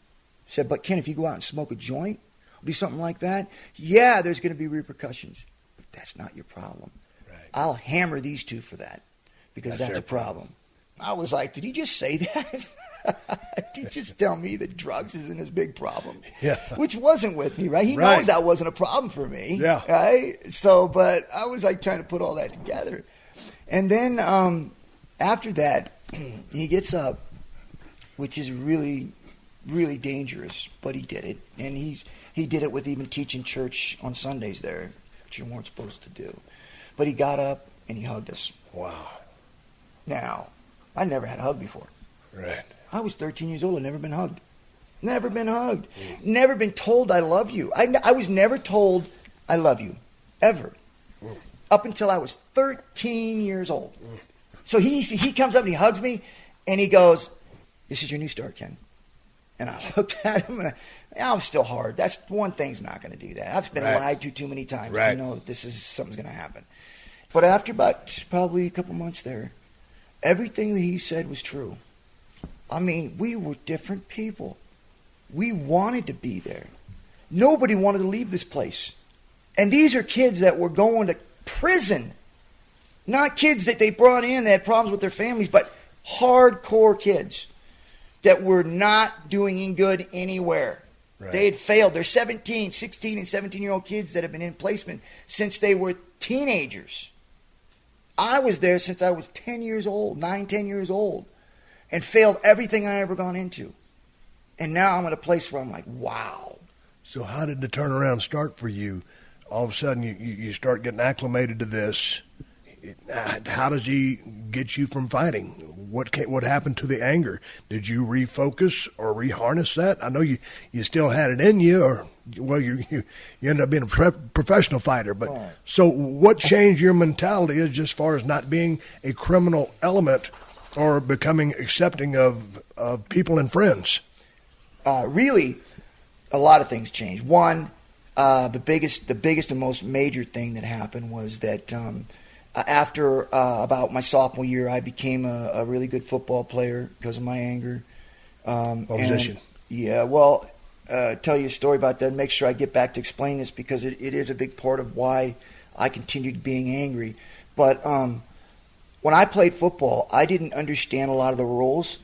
He said, but Ken, if you go out and smoke a joint, do something like that, yeah, there's going to be repercussions. But that's not your problem. Right. I'll hammer these two for that because that's a problem. I was like, did he just say that? Did he just tell me that drugs isn't his big problem? Yeah. Which wasn't with me, right? He knows that wasn't a problem for me. Yeah. Right? So, but I was like trying to put all that together. And then after that, he gets up, which is really, really dangerous, but he did it. And he did it with even teaching church on Sundays there, which you weren't supposed to do. But he got up and he hugged us. Wow. Now, I never had a hug before. Right. I was 13 years old and never been hugged. Never been hugged. Never been told I love you. I was never told I love you, ever. Up until I was 13 years old. So he comes up and he hugs me and he goes, this is your new start, Ken. And I looked at him and I'm still hard. That's one thing's not going to do that. I've been lied to too many times to know that something's going to happen. But after about probably a couple months there, everything that he said was true. I mean, we were different people. We wanted to be there. Nobody wanted to leave this place. And these are kids that were going to prison. Not kids that they brought in that had problems with their families, but hardcore kids that were not doing good anywhere. Right. They had failed. They're 17, 16, and 17-year-old kids that have been in placement since they were teenagers. I was there since I was 10 years old, 9, 10 years old, and failed everything I ever gone into. And now I'm at a place where I'm like, wow. So how did the turnaround start for you all of a sudden you start getting acclimated to this. How does he get you from fighting? What happened to the anger? Did you refocus or reharness that? I know you still had it in you, or you ended up being a professional fighter. But so what changed your mentality as just far as not being a criminal element or becoming accepting of people and friends? Really, a lot of things changed. One, the biggest and most major thing that happened was that after about my sophomore year, I became a really good football player because of my anger. What position? Yeah, well, tell you a story about that and make sure I get back to explain this because it is a big part of why I continued being angry. But when I played football, I didn't understand a lot of the rules.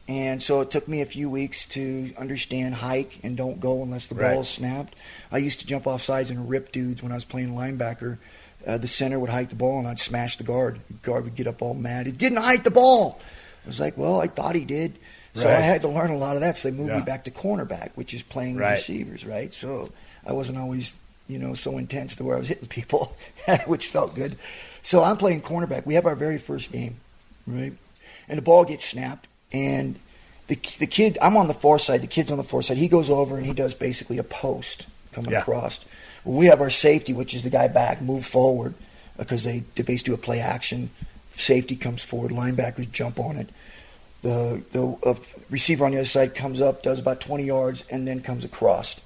And so it took me a few weeks to understand hike and don't go unless the ball is snapped. I used to jump off sides and rip dudes when I was playing linebacker. The center would hike the ball and I'd smash the guard. The guard would get up all mad. He didn't hike the ball. I was like, well, I thought he did. So I had to learn a lot of that. So they moved me back to cornerback, which is playing the receivers, right? So I wasn't always, so intense to where I was hitting people, which felt good. So I'm playing cornerback. We have our very first game, right? And the ball gets snapped. And the kid, I'm on the far side, the kid's on the far side. He goes over and he does basically a post coming across. Well, we have our safety, which is the guy back, move forward because they basically do a play action. Safety comes forward, linebackers jump on it. The receiver on the other side comes up, does about 20 yards, and then comes across.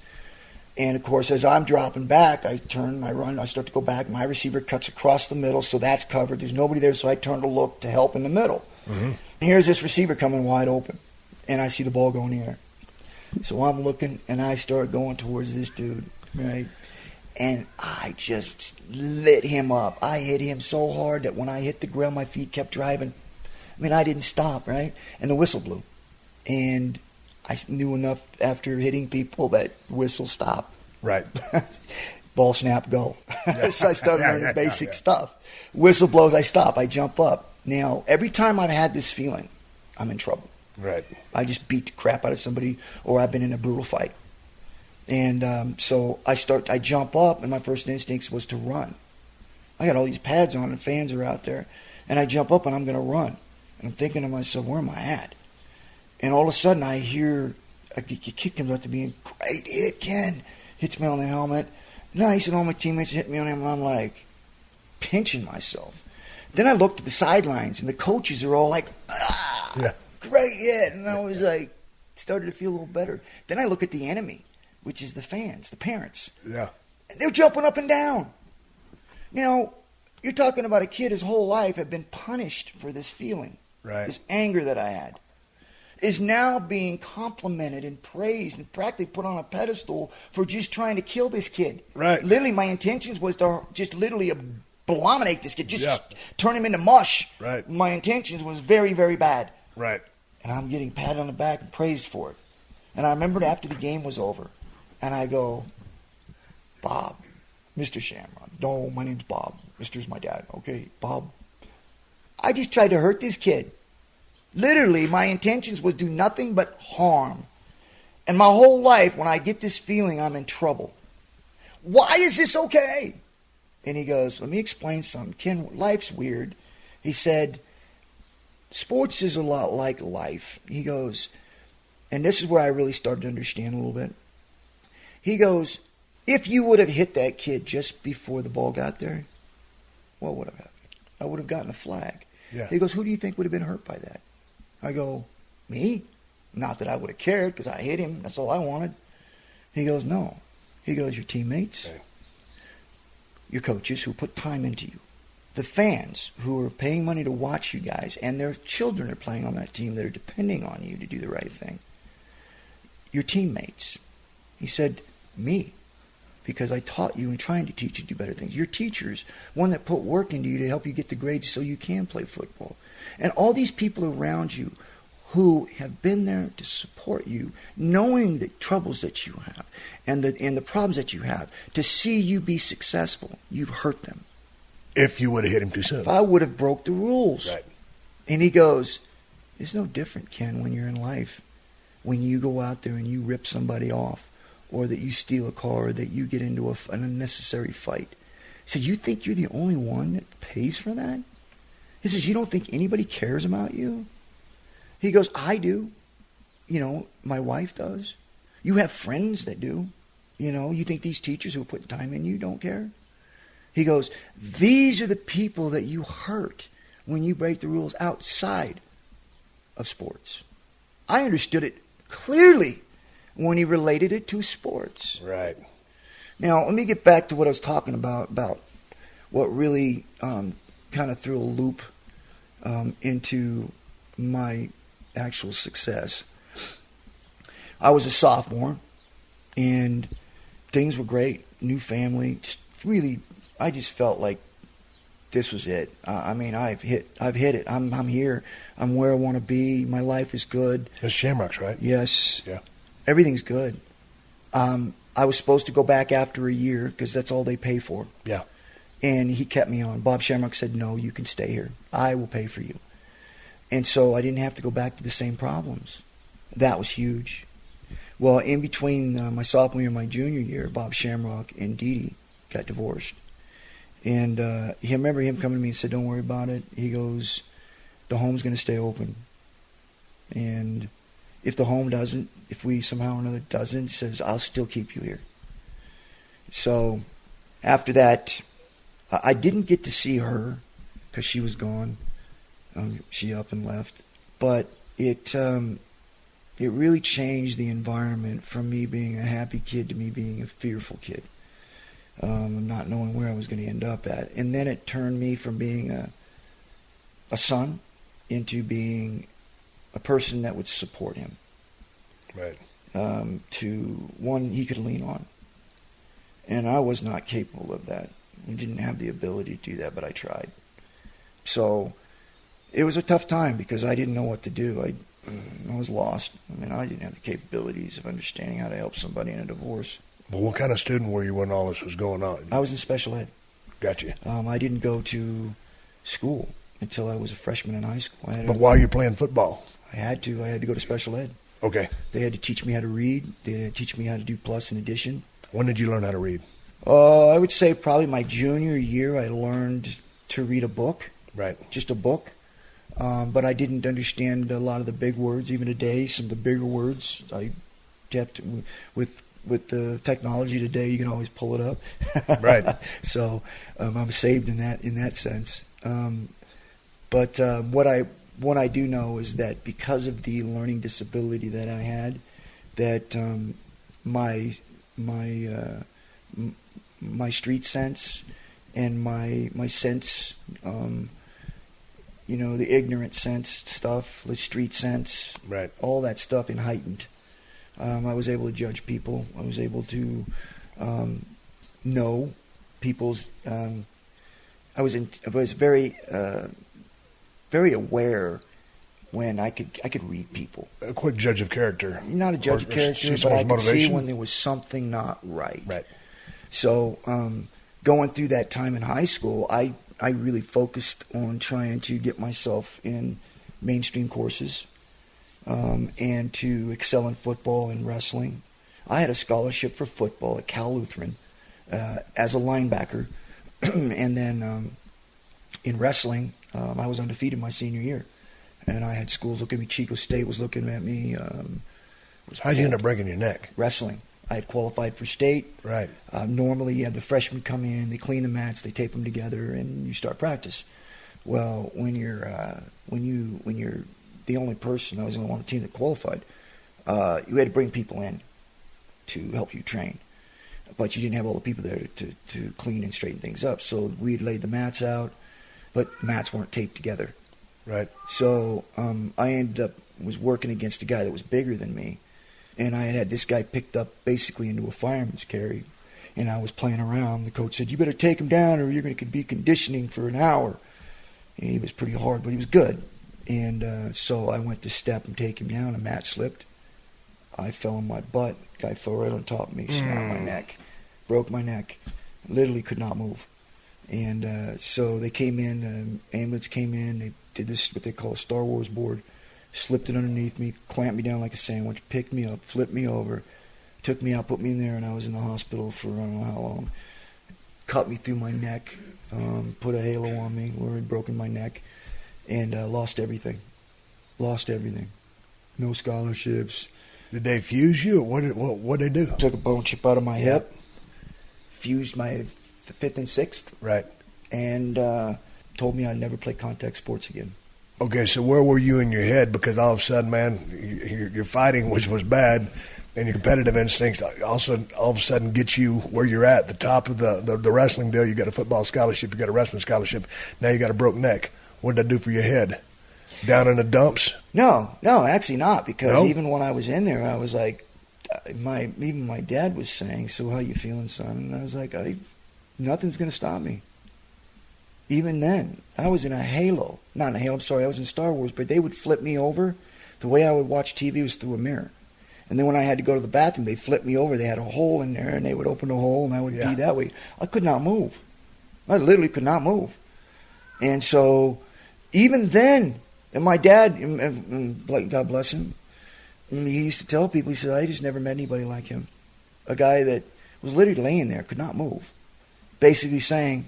And, of course, as I'm dropping back, I turn, I run, I start to go back. My receiver cuts across the middle, so that's covered. There's nobody there, so I turn to look to help in the middle. Mm-hmm. And here's this receiver coming wide open, and I see the ball go in the air. So I'm looking, and I start going towards this dude, right? And I just lit him up. I hit him so hard that when I hit the ground, my feet kept driving. I mean, I didn't stop, right? And the whistle blew. And I knew enough after hitting people that whistle stop. Right. Ball snap, go. So I started learning basic stuff. Whistle blows, I stop. I jump up. Now, every time I've had this feeling, I'm in trouble. Right. I just beat the crap out of somebody, or I've been in a brutal fight. And so I jump up, and my first instinct was to run. I got all these pads on, and fans are out there. And I jump up, and I'm going to run. And I'm thinking to myself, where am I at? And all of a sudden, I hear a kid comes up to me, and great hit, Ken. Hits me on the helmet. Nice, and all my teammates hit me on him, and I'm like pinching myself. Then I looked at the sidelines, and the coaches are all like, great hit. And I was like, started to feel a little better. Then I look at the enemy, which is the fans, the parents. Yeah. And they're jumping up and down. Now, you're talking about a kid his whole life had been punished for this feeling. Right. This anger that I had is now being complimented and praised and practically put on a pedestal for just trying to kill this kid. Right. Literally, my intentions was to just literally abominate this kid, just turn him into mush. Right. My intentions was very, very bad. Right. And I'm getting patted on the back and praised for it. And I remembered after the game was over, and I go, Bob, Mr. Shamrock. No, my name's Bob. Mr.'s my dad. Okay, Bob. I just tried to hurt this kid. Literally, my intentions was do nothing but harm. And my whole life, when I get this feeling, I'm in trouble. Why is this okay? And he goes, let me explain something. Ken, life's weird. He said, sports is a lot like life. He goes, and this is where I really started to understand a little bit. He goes, if you would have hit that kid just before the ball got there, what would have happened? I would have gotten a flag. Yeah. He goes, who do you think would have been hurt by that? I go, me? Not that I would have cared because I hit him. That's all I wanted. He goes, no. He goes, your teammates, your coaches who put time into you, the fans who are paying money to watch you guys, and their children are playing on that team that are depending on you to do the right thing. Your teammates. He said, me. Because I taught you and trying to teach you to do better things. Your teachers, one that put work into you to help you get the grades so you can play football. And all these people around you who have been there to support you, knowing the troubles that you have and the problems that you have, to see you be successful, you've hurt them. If you would have hit him too soon. If I would have broke the rules. Right. And he goes, it's no different, Ken, when you're in life. When you go out there and you rip somebody off, or that you steal a car, or that you get into an unnecessary fight. He said, you think you're the only one that pays for that? He says, you don't think anybody cares about you? He goes, I do. You know, my wife does. You have friends that do. You know, you think these teachers who put time in you don't care? He goes, these are the people that you hurt when you break the rules outside of sports. I understood it clearly when he related it to sports. Right. Now, let me get back to what I was talking about what really kind of threw a loop into my actual success. I was a sophomore, and things were great. New family, just really, I just felt like this was it. I mean, I've hit it. I'm here. I'm where I want to be. My life is good. It's Shamrocks, right? Yes. Yeah. Everything's good. I was supposed to go back after a year because that's all they pay for. Yeah. And he kept me on. Bob Shamrock said, no, you can stay here. I will pay for you. And so I didn't have to go back to the same problems. That was huge. Well, in between my sophomore year and my junior year, Bob Shamrock and Dee Dee got divorced. And I remember him coming to me and said, don't worry about it. He goes, the home's going to stay open. And if the home doesn't, if we somehow or another doesn't, he says, I'll still keep you here. So after that, I didn't get to see her because she was gone. She up and left. But it really changed the environment from me being a happy kid to me being a fearful kid. Not knowing where I was going to end up at. And then it turned me from being a son into being a person that would support him. Right. To one he could lean on. And I was not capable of that. I didn't have the ability to do that, but I tried. So it was a tough time because I didn't know what to do. I was lost. I mean, I didn't have the capabilities of understanding how to help somebody in a divorce. But what kind of student were you when all this was going on? I was in special ed. Gotcha. I didn't go to school until I was a freshman in high school. But while you're playing football? I had to go to special ed. Okay. They had to teach me how to read. They had to teach me how to do plus and addition. When did you learn how to read? I would say probably my junior year I learned to read a book. Right. Just a book. But I didn't understand a lot of the big words. Even today, some of the bigger words, I have to, with the technology today, you can always pull it up. Right. So I'm saved in that sense. But what I do know is that because of the learning disability that I had, that my street sense and my sense, the ignorant sense stuff, the street sense, right, all that stuff in heightened. I was able to judge people. I was able to know people's. I was very very aware when I could read people. A quick judge of character. Not a judge of character, but I could see when there was something not right. Right. So going through that time in high school, I really focused on trying to get myself in mainstream courses. And to excel in football and wrestling. I had a scholarship for football at Cal Lutheran as a linebacker. And then in wrestling, I was undefeated my senior year. And I had schools looking at me. Chico State was looking at me. How'd you end up breaking your neck? Wrestling. I had qualified for state. Right. Normally, you have the freshmen come in, they clean the mats, they tape them together, and you start practice. Well, when you're the only person, I was the only one on the team that qualified, you had to bring people in to help you train. But you didn't have all the people there to clean and straighten things up. So we laid the mats out, but mats weren't taped together. Right. So I ended up was working against a guy that was bigger than me. And I had this guy picked up basically into a fireman's carry. And I was playing around. The coach said, you better take him down or you're going to be conditioning for an hour. And he was pretty hard, but he was good. And so I went to step and take him down. A mat slipped. I fell on my butt. Guy fell right on top of me, snapped my neck, broke my neck. Literally could not move. And so they came in, ambulance came in. They did this, what they call a Star Wars board, slipped it underneath me, clamped me down like a sandwich, picked me up, flipped me over, took me out, put me in there, and I was in the hospital for I don't know how long. Cut me through my neck, put a halo on me where he'd broken my neck, and lost everything. Lost everything. No scholarships. Did they fuse you, or what they do? Took a bone chip out of my hip, fused my fifth and sixth, right, and told me I'd never play contact sports again. Okay, so where were you in your head? Because all of a sudden, man, you're fighting, which was bad, and your competitive instincts also all of a sudden get you where you're at the top of the wrestling deal. You got a football scholarship, you got a wrestling scholarship. Now you got a broke neck. What did that do for your head? Down in the dumps? No, actually not. Because even when I was in there, I was like, even my dad was saying, "So how you feeling, son?" And I was like, nothing's gonna stop me. Even then, I was in a halo. Not in a halo, I'm sorry, I was in Star Wars, but they would flip me over. The way I would watch TV was through a mirror. And then when I had to go to the bathroom, they flipped me over. They had a hole in there, and they would open the hole, and I would pee that way. I could not move. I literally could not move. And so, even then, and my dad, God bless him, he used to tell people, he said, I just never met anybody like him. A guy that was literally laying there, could not move. Basically saying,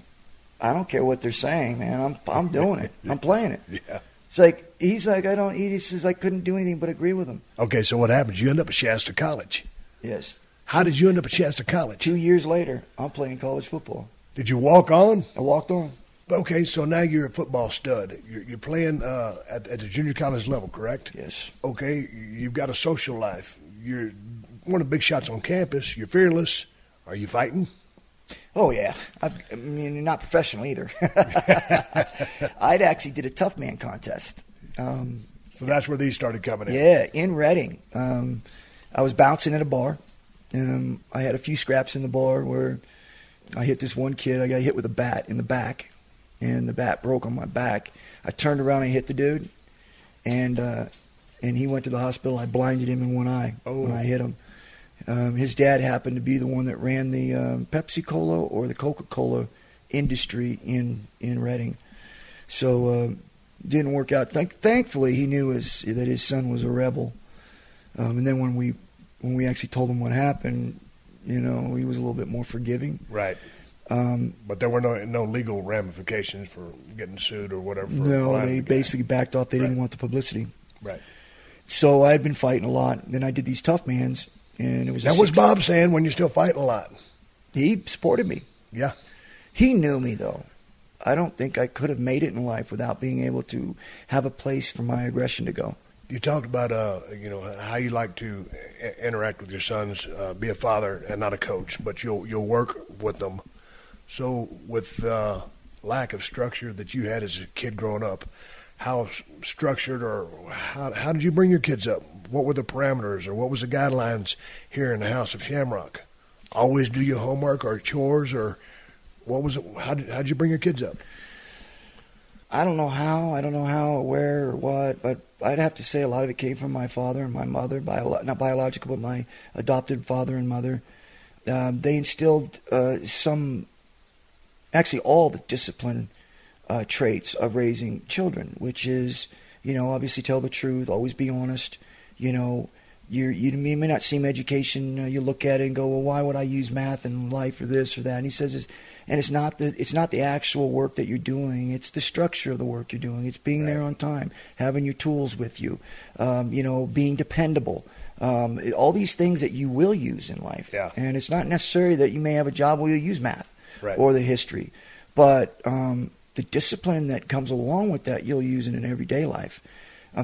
I don't care what they're saying, man. I'm doing it. I'm playing it. Yeah. It's like, he says I couldn't do anything but agree with him. Okay, so what happened? You end up at Shasta College. Yes. How did you end up at Shasta College? 2 years later, I'm playing college football. Did you walk on? I walked on. Okay, so now you're a football stud. You're playing at the junior college level, correct? Yes. Okay, you've got a social life. You're one of the big shots on campus. You're fearless. Are you fighting? Oh, yeah. I mean, not professional either. I'd actually did a tough man contest. So that's where these started coming in. Yeah, in Reading. I was bouncing at a bar. I had a few scraps in the bar where I hit this one kid. I got hit with a bat in the back, and the bat broke on my back. I turned around and hit the dude, and he went to the hospital. I blinded him in one eye when I hit him. His dad happened to be the one that ran the Pepsi-Cola or the Coca-Cola industry in Reading. So didn't work out. Thankfully, he knew that his son was a rebel. And then when we actually told him what happened, he was a little bit more forgiving. Right. But there were no legal ramifications for getting sued or whatever. No, they basically backed off. They didn't want the publicity. Right. So I'd been fighting a lot. Then I did these tough mans. And it was that was Bob saying when you're still fighting a lot. He supported me. Yeah. He knew me, though. I don't think I could have made it in life without being able to have a place for my aggression to go. You talked about, how you like to interact with your sons, be a father and not a coach, but you'll work with them. So with lack of structure that you had as a kid growing up, how structured or how did you bring your kids up? What were the parameters or what was the guidelines here in the House of Shamrock? Always do your homework or chores or what was it? How'd you bring your kids up? I don't know how, or where, or what, but I'd have to say a lot of it came from my father and my mother, not biological, but my adopted father and mother. They instilled all the discipline traits of raising children, which is, obviously tell the truth, always be honest. You may not seem education. You look at it and go, well, why would I use math in life or this or that? And he says, it's not the actual work that you're doing. It's the structure of the work you're doing. It's being there on time, having your tools with you, being dependable. All these things that you will use in life. Yeah. And it's not necessary that you may have a job where you use math or the history, but the discipline that comes along with that you'll use in an everyday life.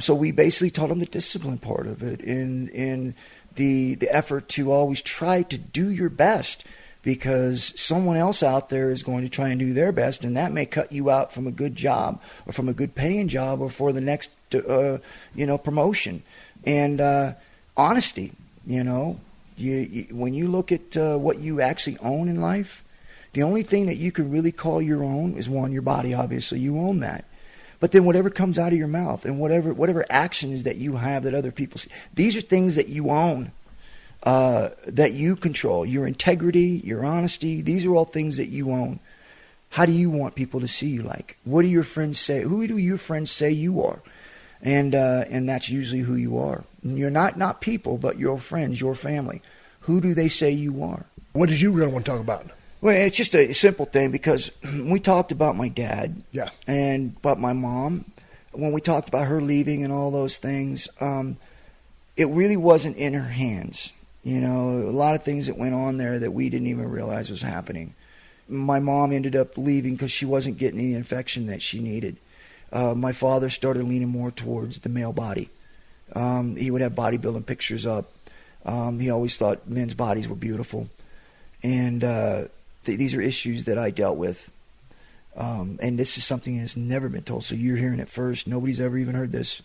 So we basically taught them the discipline part of it in the effort to always try to do your best, because someone else out there is going to try and do their best, and that may cut you out from a good job or from a good paying job or for the next promotion. And honesty, when you look at what you actually own in life, the only thing that you can really call your own is, one, your body. Obviously you own that. But then whatever comes out of your mouth and whatever actions that you have that other people see, these are things that you own, that you control. Your integrity, your honesty, these are all things that you own. How do you want people to see you like? What do your friends say? Who do your friends say you are? And that's usually who you are. You're not people, but your friends, your family. Who do they say you are? What did you really want to talk about? Well, it's just a simple thing because we talked about my dad and about my mom. When we talked about her leaving and all those things, it really wasn't in her hands. You know, a lot of things that went on there that we didn't even realize was happening. My mom ended up leaving because she wasn't getting the infection that she needed. My father started leaning more towards the male body. He would have bodybuilding pictures up. He always thought men's bodies were beautiful. And these are issues that I dealt with. And this is something that's never been told. So you're hearing it first. Nobody's ever even heard this.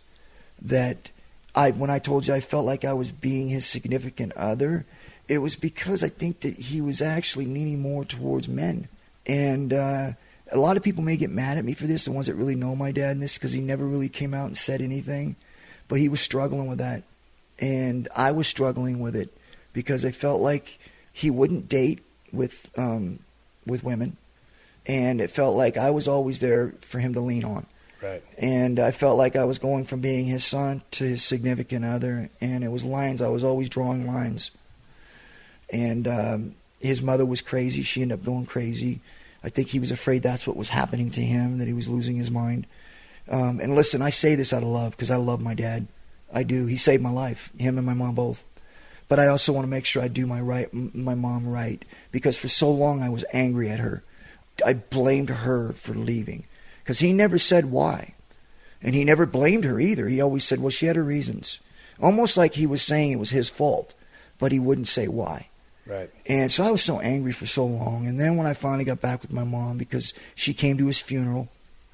That when I told you I felt like I was being his significant other, it was because I think that he was actually leaning more towards men. And a lot of people may get mad at me for this, the ones that really know my dad and this, because he never really came out and said anything. But he was struggling with that. And I was struggling with it because I felt like he wouldn't date with women. And it felt like I was always there for him to lean on. Right. And I felt like I was going from being his son to his significant other. And it was lines. I was always drawing lines. And his mother was crazy. She ended up going crazy. I think he was afraid that's what was happening to him, that he was losing his mind. And listen, I say this out of love because I love my dad. I do. He saved my life, him and my mom both. But I also want to make sure I do my mom right, because for so long I was angry at her. I blamed her for leaving because he never said why. And he never blamed her either. He always said, well, she had her reasons. Almost like he was saying it was his fault, but he wouldn't say why. Right. And so I was so angry for so long. And then when I finally got back with my mom, because she came to his funeral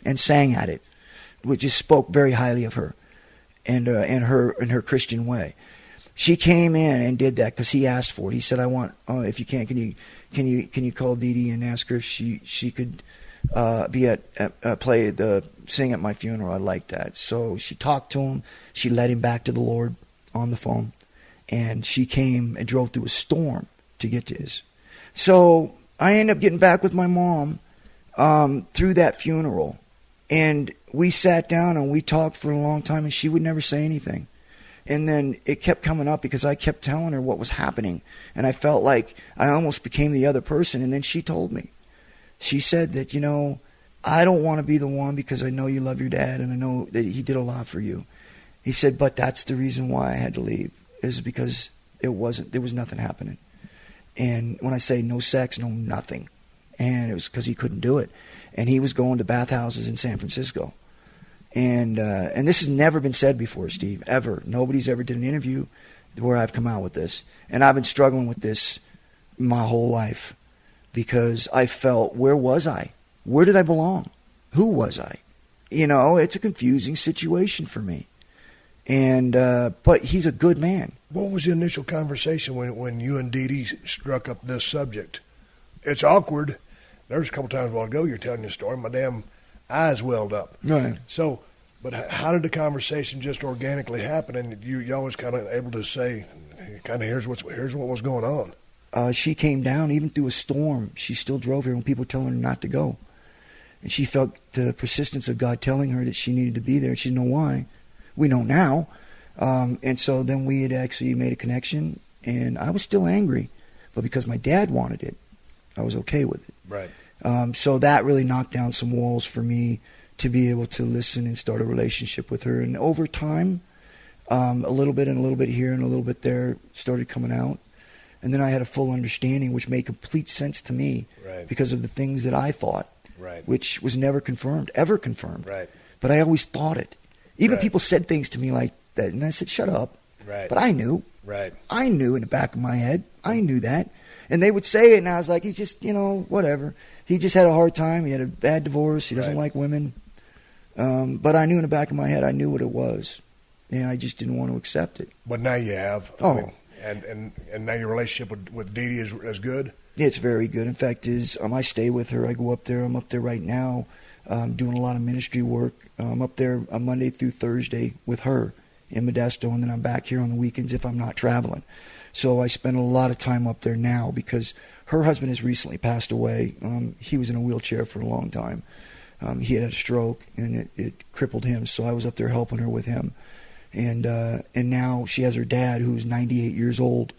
and sang at it, which just spoke very highly of her and her Christian way. She came in and did that because he asked for it. He said, "I want, if you can you call Dee Dee and ask her if she could sing at my funeral? I'd like that." So she talked to him. She led him back to the Lord on the phone, and she came and drove through a storm to get to his. So I ended up getting back with my mom through that funeral, and we sat down and we talked for a long time, and she would never say anything. And then it kept coming up because I kept telling her what was happening. And I felt like I almost became the other person. And then she told me. She said that, I don't want to be the one because I know you love your dad and I know that he did a lot for you. He said, but that's the reason why I had to leave, is because there was nothing happening. And when I say no sex, no nothing. And it was because he couldn't do it. And he was going to bathhouses in San Francisco. And this has never been said before, Steve, ever. Nobody's ever did an interview where I've come out with this. And I've been struggling with this my whole life because I felt, where was I? Where did I belong? Who was I? It's a confusing situation for me. And but he's a good man. What was the initial conversation when you and Dee Dee struck up this subject? It's awkward. There was a couple times a while ago you're telling your story. My damn eyes welled up. Right. So, but how did the conversation just organically happen? And y'all was kind of able to say, kind of here's what was going on. She came down even through a storm. She still drove here when people were telling her not to go. And she felt the persistence of God telling her that she needed to be there. She didn't know why. We know now. And so then we had actually made a connection. And I was still angry. But because my dad wanted it, I was okay with it. Right. So that really knocked down some walls for me to be able to listen and start a relationship with her. And over time, a little bit here and a little bit there started coming out. And then I had a full understanding, which made complete sense to me because of the things that I thought, which was never ever confirmed. Right. But I always thought it. Even people said things to me like that, and I said, shut up. Right. But I knew. Right. I knew in the back of my head. I knew that. And they would say it, and I was like, he's just, whatever. He just had a hard time. He had a bad divorce. He doesn't like women. But I knew in the back of my head, I knew what it was. And I just didn't want to accept it. But now you have. Oh. And now your relationship with Dee Dee is good? It's very good. In fact, I stay with her. I go up there. I'm up there right now doing a lot of ministry work. I'm up there Monday through Thursday with her in Modesto, and then I'm back here on the weekends if I'm not traveling. So I spend a lot of time up there now because her husband has recently passed away. He was in a wheelchair for a long time. He had a stroke, and it crippled him, so I was up there helping her with him. And now she has her dad, who's 98 years old,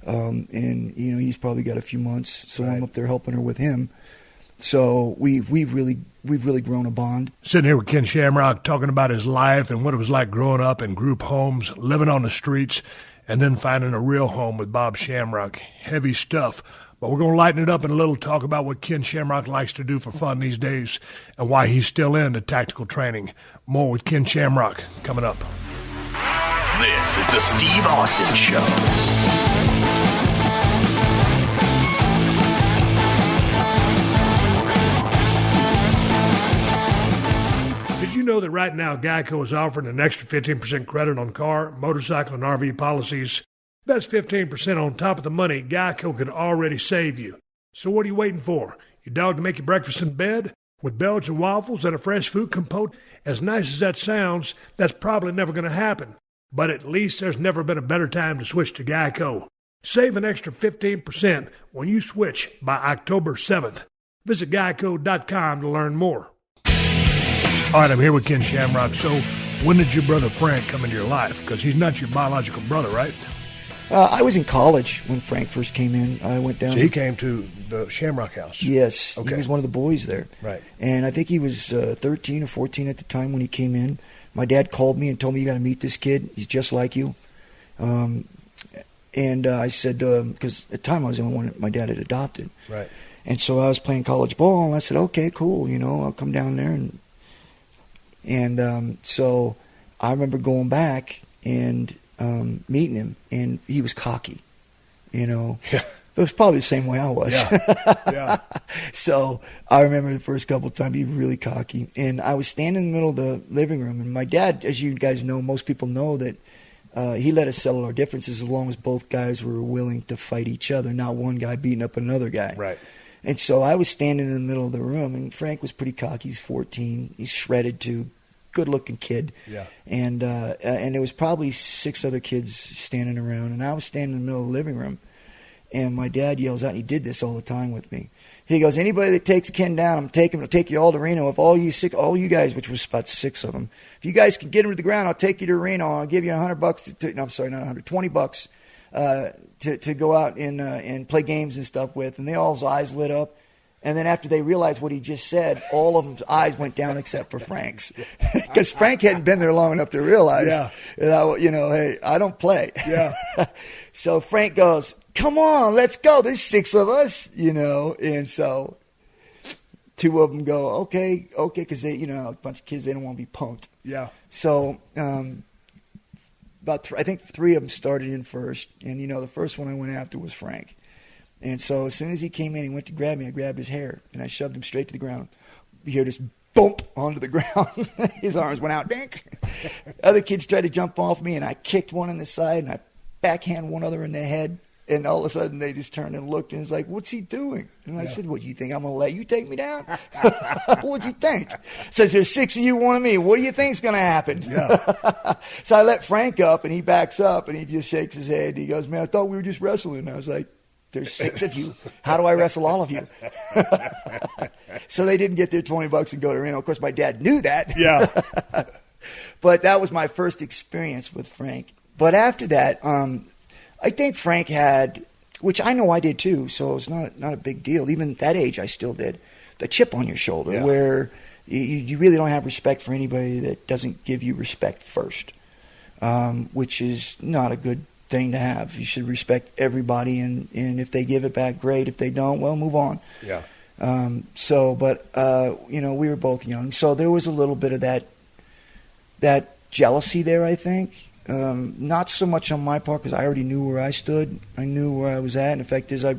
And he's probably got a few months, so I'm up there helping her with him. So we've really grown a bond. Sitting here with Ken Shamrock talking about his life and what it was like growing up in group homes, living on the streets, and then finding a real home with Bob Shamrock. Heavy stuff. But we're going to lighten it up in a little, talk about what Ken Shamrock likes to do for fun these days and why he's still into tactical training. More with Ken Shamrock coming up. This is the Steve Austin Show. Did you know that right now Geico is offering an extra 15% credit on car, motorcycle, and RV policies? That's 15% on top of the money Geico could already save you. So what are you waiting for? Your dog to make you breakfast in bed? With Belgian waffles and a fresh food compote? As nice as that sounds, that's probably never going to happen. But at least there's never been a better time to switch to Geico. Save an extra 15% when you switch by October 7th. Visit geico.com to learn more. All right, I'm here with Ken Shamrock. So when did your brother Frank come into your life? Because he's not your biological brother, right? I was in college when Frank first came in. I went down. So he came to the Shamrock house? Yes. Okay. He was one of the boys there. Right. And I think he was 13 or 14 at the time when he came in. My dad called me and told me, you got to meet this kid. He's just like you. And I said, because at the time I was the only one my dad had adopted. Right. And so I was playing college ball, and I said, okay, cool. I'll come down there. And so I remember going back and meeting him, and he was cocky, Yeah. It was probably the same way I was. Yeah. So I remember the first couple of times he was really cocky. And I was standing in the middle of the living room, and my dad, as you guys know, most people know that he let us settle our differences as long as both guys were willing to fight each other, not one guy beating up another guy. Right. And so I was standing in the middle of the room, and Frank was pretty cocky. He's 14. He's shredded too. Good-looking kid. Yeah. And there was probably 6 other kids standing around, and I was standing in the middle of the living room, and my dad yells out, and he did this all the time with me. He goes, anybody that takes Ken down, I'm taking him. I'll take you all to Reno. If all you guys, which was about 6 of them, if you guys can get him to the ground, I'll take you to Reno. I'll give you $100 no, I'm sorry, not 100, $20 to go out and play games and stuff with. And they all's eyes lit up. And then after they realized what he just said, all of them's eyes went down except for Frank's. Because Frank hadn't been there long enough to realize, hey, I don't play. Yeah. So Frank goes, come on, let's go. There's 6 of us, And so 2 of them go, okay, because they, a bunch of kids, they don't want to be punked. Yeah. So I think 3 of them started in first. And, the first one I went after was Frank. And so as soon as he came in, he went to grab me. I grabbed his hair, and I shoved him straight to the ground. You hear this bump onto the ground. His arms went out. Dink. Other kids tried to jump off me, and I kicked one in the side, and I backhand one other in the head. And all of a sudden, they just turned and looked, and it's like, what's he doing? And I said, what, do you think I'm going to let you take me down? What'd you think? Says, there's 6 of you, 1 of me. What do you think's going to happen? Yeah. So I let Frank up, and he backs up, and he just shakes his head. He goes, man, I thought we were just wrestling. And I was like, there's 6 of you. How do I wrestle all of you? So they didn't get their $20 and go to Reno. Of course, my dad knew that. Yeah. But that was my first experience with Frank. But after that, I think Frank had, which I know I did too, so it's not a big deal. Even at that age, I still did. The chip on your shoulder, where you really don't have respect for anybody that doesn't give you respect first, which is not a good thing to have. You should respect everybody, and if they give it back, great. If they don't, well, move on. Yeah. We were both young, so there was a little bit of that jealousy there, I think. Not so much on my part because I already knew where I stood. I knew where I was at. And the fact is, I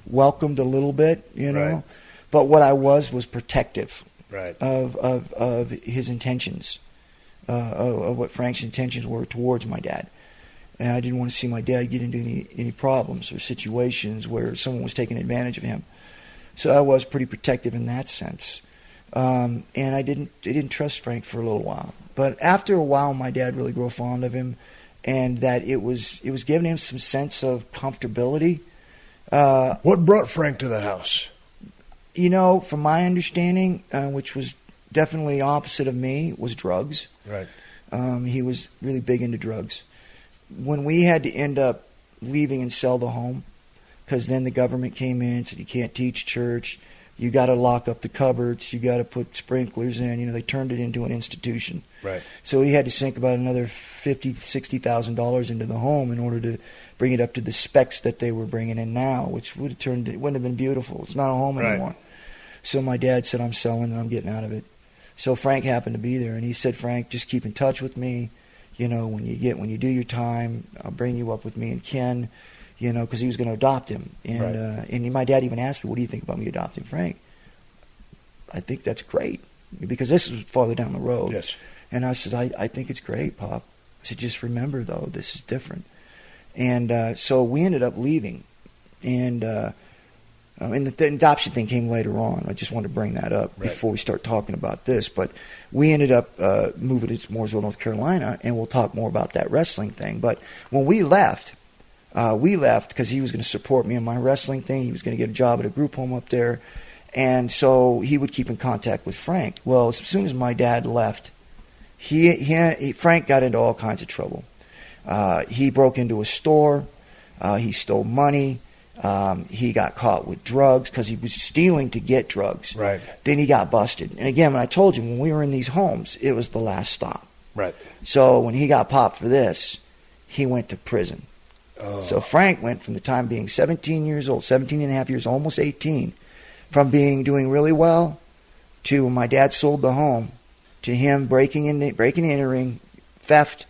welcomed a little bit, Right. But what I was protective Right. of his intentions, of what Frank's intentions were towards my dad. And I didn't want to see my dad get into any problems or situations where someone was taking advantage of him. So I was pretty protective in that sense. And I didn't trust Frank for a little while. But after a while, my dad really grew fond of him, and that it was giving him some sense of comfortability. What brought Frank to the house? From my understanding, which was definitely opposite of me, was drugs. Right. He was really big into drugs. When we had to end up leaving and sell the home, because then the government came in and said you can't teach church. You got to lock up the cupboards. You got to put sprinklers in. You know, they turned it into an institution. Right. So he had to sink about another $50,000-$60,000 into the home in order to bring it up to the specs that they were bringing in now, which would have turned it wouldn't have been beautiful. It's not a home anymore. So my dad said, I'm selling and I'm getting out of it. So Frank happened to be there, and he said, Frank, just keep in touch with me. You know, when you do your time, I'll bring you up with me and Ken. You know, because he was going to adopt him. And and my dad even asked me, what do you think about me adopting Frank? I think that's great, because this is farther down the road. Yes. And I said, I think it's great, Pop. I said, just remember, though, this is different. And so we ended up leaving. And the adoption thing came later on. I just wanted to bring that up before we start talking about this. But we ended up moving to Mooresville, North Carolina, and we'll talk more about that wrestling thing. But when we left because he was going to support me in my wrestling thing. He was going to get a job at a group home up there. And so he would keep in contact with Frank. Well, as soon as my dad left, Frank got into all kinds of trouble. He broke into a store. He stole money. He got caught with drugs because he was stealing to get drugs. Right. Then he got busted. And again, when I told you, when we were in these homes, it was the last stop. Right. So when he got popped for this, he went to prison. Oh. So Frank went from the time being 17 years old, 17 and a half years, almost 18, from doing really well to when my dad sold the home, to him breaking and entering, theft,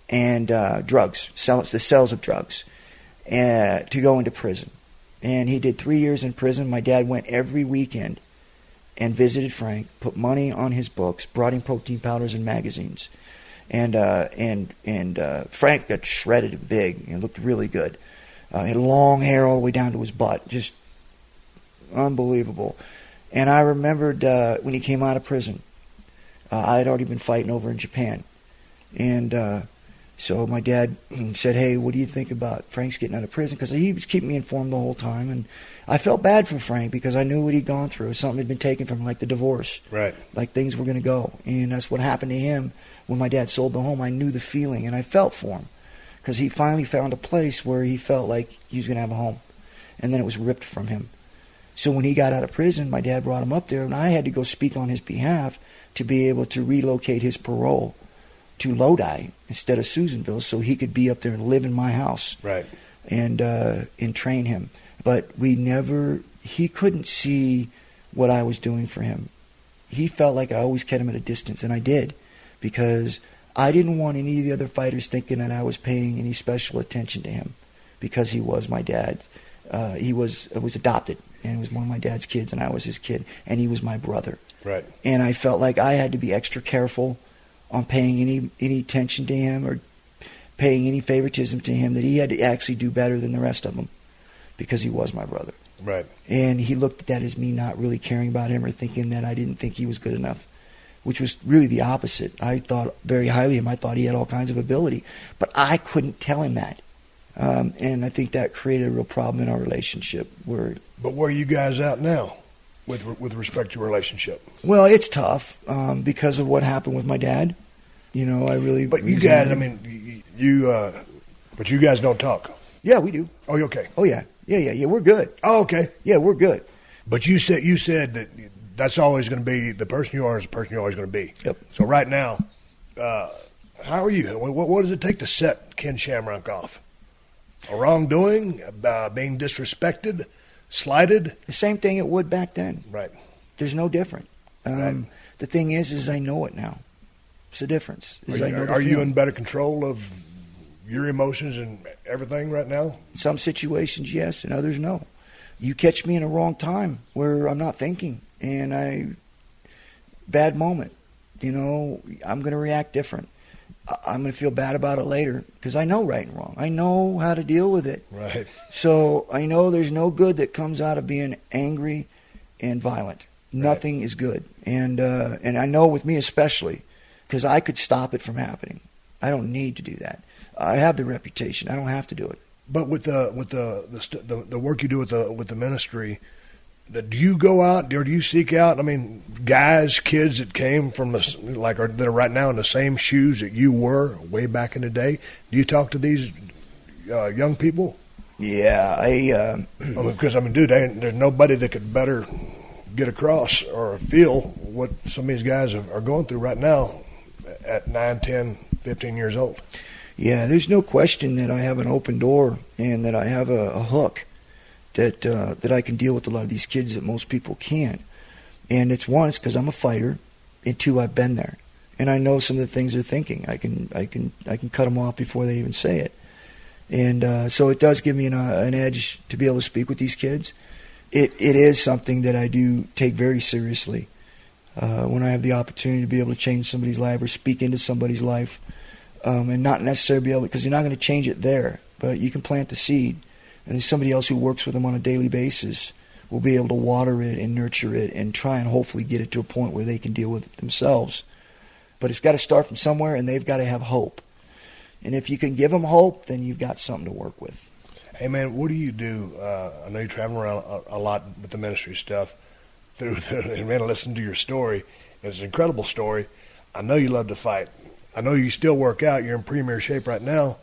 and drugs, the sales of drugs, to go into prison. And he did 3 years in prison. My dad went every weekend and visited Frank, put money on his books, brought him protein powders and magazines. And Frank got shredded and big and looked really good. He had long hair all the way down to his butt, just unbelievable. And I remembered when he came out of prison, I had already been fighting over in Japan. And so my dad said, hey, what do you think about Frank's getting out of prison? Because he was keeping me informed the whole time. And I felt bad for Frank because I knew what he'd gone through. Something had been taken from him, like the divorce. Right. Like things were going to go. And that's what happened to him. When my dad sold the home, I knew the feeling, and I felt for him because he finally found a place where he felt like he was going to have a home, and then it was ripped from him. So when he got out of prison, my dad brought him up there, and I had to go speak on his behalf to be able to relocate his parole to Lodi instead of Susanville so he could be up there and live in my house. Right. And train him. But he couldn't see what I was doing for him. He felt like I always kept him at a distance, and I did. Because I didn't want any of the other fighters thinking that I was paying any special attention to him, because he was my dad. He was adopted and was one of my dad's kids, and I was his kid, and he was my brother. Right. And I felt like I had to be extra careful on paying any attention to him or paying any favoritism to him, that he had to actually do better than the rest of them because he was my brother. Right. And he looked at that as me not really caring about him or thinking that I didn't think he was good enough, which was really the opposite. I thought very highly of him. I thought he had all kinds of ability, but I couldn't tell him that. And I think that created a real problem in our relationship. But where are you guys at now with respect to your relationship? Well, it's tough because of what happened with my dad. You know, I really... But you guys, I mean, but you guys don't talk. Yeah, we do. Oh, okay. Oh, yeah. Yeah, we're good. Oh, okay. Yeah, we're good. But you said that that's always going to be the person you are is the person you're always going to be. Yep. So right now, how are you? What does it take to set Ken Shamrock off? A wrongdoing, being disrespected, slighted? The same thing it would back then. Right. There's no different. Right. The thing is I know it now. It's the difference. Are you in better control of your emotions and everything right now? In some situations, yes, and others, no. You catch me in a wrong time where I'm not thinking, and bad moment. You know, I'm going to react different. I'm going to feel bad about it later because I know right and wrong. I know how to deal with it. Right. So I know there's no good that comes out of being angry and violent. Nothing is good. And I know with me especially, because I could stop it from happening. I don't need to do that. I have the reputation. I don't have to do it. But with the work you do with the ministry, do you go out or do you seek out? I mean, guys, kids that came from that are right now in the same shoes that you were way back in the day. Do you talk to these young people? Yeah, Because, dude, there's nobody that could better get across or feel what some of these guys are going through right now at 9, 10, 15 years old. Yeah, there's no question that I have an open door and that I have a hook that I can deal with a lot of these kids that most people can't. And it's because I'm a fighter, and 2, I've been there, and I know some of the things they're thinking. I can cut them off before they even say it. And so it does give me an edge to be able to speak with these kids. It is something that I do take very seriously when I have the opportunity to be able to change somebody's life or speak into somebody's life, and not necessarily be able, because you're not going to change it there, but you can plant the seed, and somebody else who works with them on a daily basis will be able to water it and nurture it and try and hopefully get it to a point where they can deal with it themselves. But it's got to start from somewhere, and they've got to have hope. And if you can give them hope, then you've got something to work with. Hey, man, what do you do? I know you're traveling around a lot with the ministry stuff. And, man, I listened to your story. It's an incredible story. I know you love to fight. I know you still work out. You're in premier shape right now.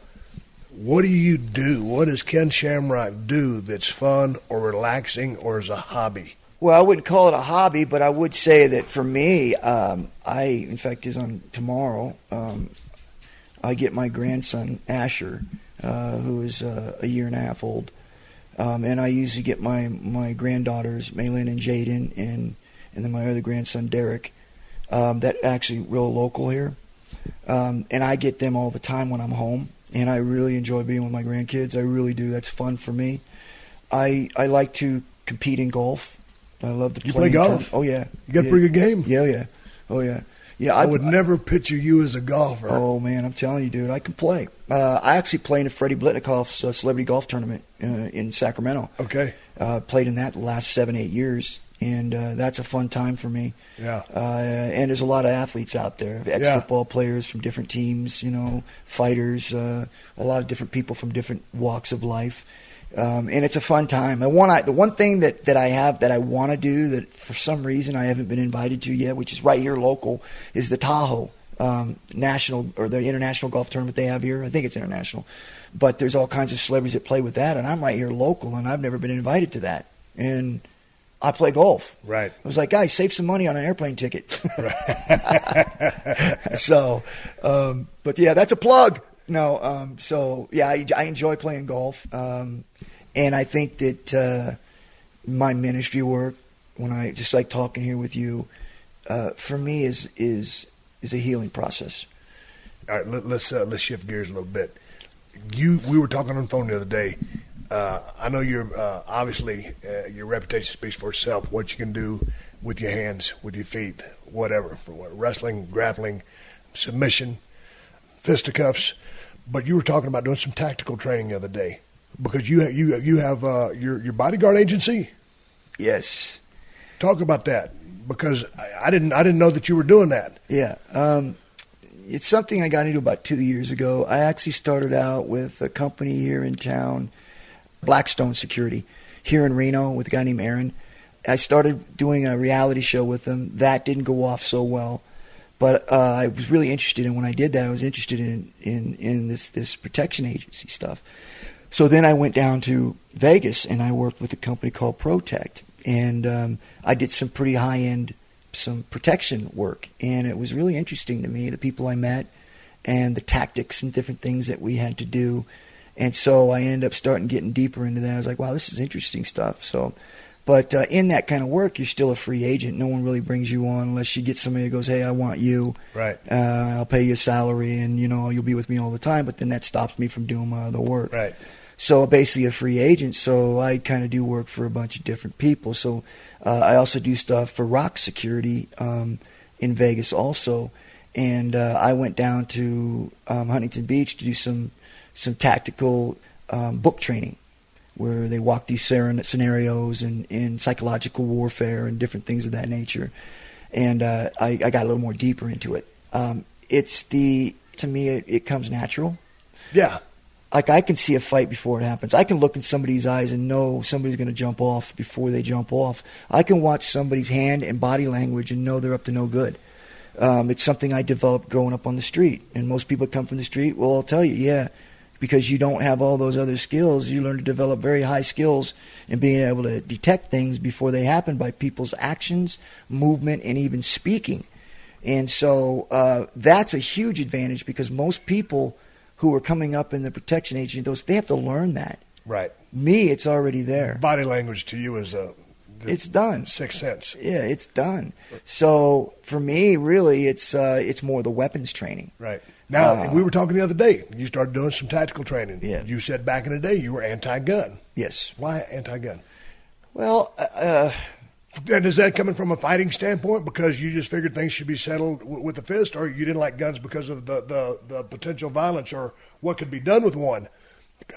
What do you do? What does Ken Shamrock do that's fun or relaxing or is a hobby? Well, I wouldn't call it a hobby, but I would say that for me, in fact, is on tomorrow, I get my grandson, Asher, who is a year and a half old. And I usually get my granddaughters, Maylin and Jaden, and then my other grandson, Derek, that actually real local here. And I get them all the time when I'm home. And I really enjoy being with my grandkids. I really do. That's fun for me. I like to compete in golf. I love to play. You play golf? Oh, yeah. You got a pretty good game? Yeah. Oh, yeah. Yeah, I would never picture you as a golfer. Oh, man, I'm telling you, dude, I can play. I actually played in Freddie Blitnikoff's celebrity golf tournament in Sacramento. Okay. Played in that the last 7-8 years, and that's a fun time for me. Yeah. And there's a lot of athletes out there, ex-football players from different teams, fighters, a lot of different people from different walks of life. And it's a fun time. The one thing that I have that I want to do that for some reason I haven't been invited to yet, which is right here local, is the Tahoe national or the international golf tournament they have here. I think it's international, but there's all kinds of celebrities that play with that, and I'm right here local, and I've never been invited to that. And I play golf. Right. I was like, guys, save some money on an airplane ticket. So, but yeah, that's a plug. No, so yeah, I enjoy playing golf, and I think that my ministry work, when I just like talking here with you, for me is a healing process. All right, let's shift gears a little bit. We were talking on the phone the other day. I know you're obviously your reputation speaks for itself. What you can do with your hands, with your feet, whatever, wrestling, grappling, submission, fisticuffs. But you were talking about doing some tactical training the other day because you have your bodyguard agency. Yes. Talk about that because I didn't know that you were doing that. Yeah. It's something I got into about 2 years ago. I actually started out with a company here in town, Blackstone Security, here in Reno with a guy named Aaron. I started doing a reality show with them. That didn't go off so well. But I was really interested in, when I did that, I was interested in this protection agency stuff. So then I went down to Vegas, and I worked with a company called Protect. And I did some pretty high-end, some protection work. And it was really interesting to me, the people I met and the tactics and different things that we had to do. And so I ended up starting getting deeper into that. I was like, wow, this is interesting stuff. But in that kind of work, you're still a free agent. No one really brings you on unless you get somebody that goes, hey, I want you. Right. I'll pay you a salary, and, you'll be with me all the time. But then that stops me from doing my other work. Right. So basically a free agent. So I kind of do work for a bunch of different people. So I also do stuff for Rock Security in Vegas also. And I went down to Huntington Beach to do some tactical book training, where they walk these scenarios and psychological warfare and different things of that nature. And I got a little more deeper into it. To me, it comes natural. Yeah. Like, I can see a fight before it happens. I can look in somebody's eyes and know somebody's going to jump off before they jump off. I can watch somebody's hand and body language and know they're up to no good. It's something I developed growing up on the street. And most people that come from the street will all tell you, yeah, because you don't have all those other skills. You learn to develop very high skills in being able to detect things before they happen by people's actions, movement, and even speaking. And so that's a huge advantage, because most people who are coming up in the protection agency, they have to learn that. Right. Me, it's already there. Body language to you is it's done. Sixth sense. Yeah, it's done. So for me, really, it's more the weapons training. Right. Now, we were talking the other day. You started doing some tactical training. Yeah. You said back in the day you were anti-gun. Yes. Why anti-gun? Well, and is that coming from a fighting standpoint because you just figured things should be settled with the fist, or you didn't like guns because of the potential violence or what could be done with one?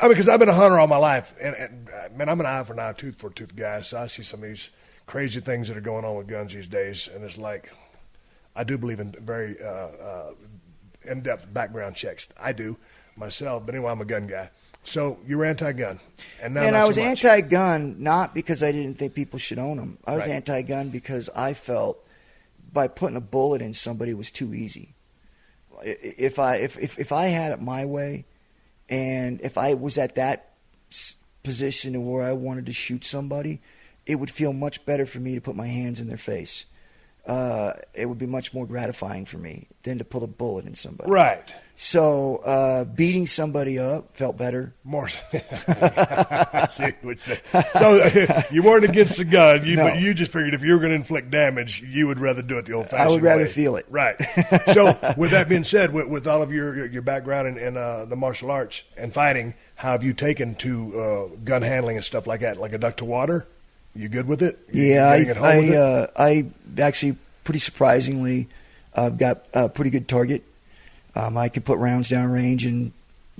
I mean, because I've been a hunter all my life, and man, I'm an eye for an eye, tooth for a tooth guy, so I see some of these crazy things that are going on with guns these days, and it's like, I do believe in very in-depth background checks. I do myself, but anyway, I'm a gun guy. So you were anti-gun, and now and I was so much. anti-gun not because I didn't think people should own them. I was Right. anti-gun because I felt by putting a bullet in somebody was too easy. If I had it my way, and if I was at that position where I wanted to shoot somebody, it would feel much better for me to put my hands in their face. It would be much more gratifying for me than to put a bullet in somebody. Right. So beating somebody up felt better. More. I see what you're saying. So you weren't against the gun, but you just figured if you were going to inflict damage, you would rather do it the old-fashioned way. I would rather feel it. Right. So with that being said, with all of your background in the martial arts and fighting, how have you taken to gun handling and stuff like that? Like a duck to water? You good with it? I actually, pretty surprisingly, got a pretty good target. I could put rounds down range and,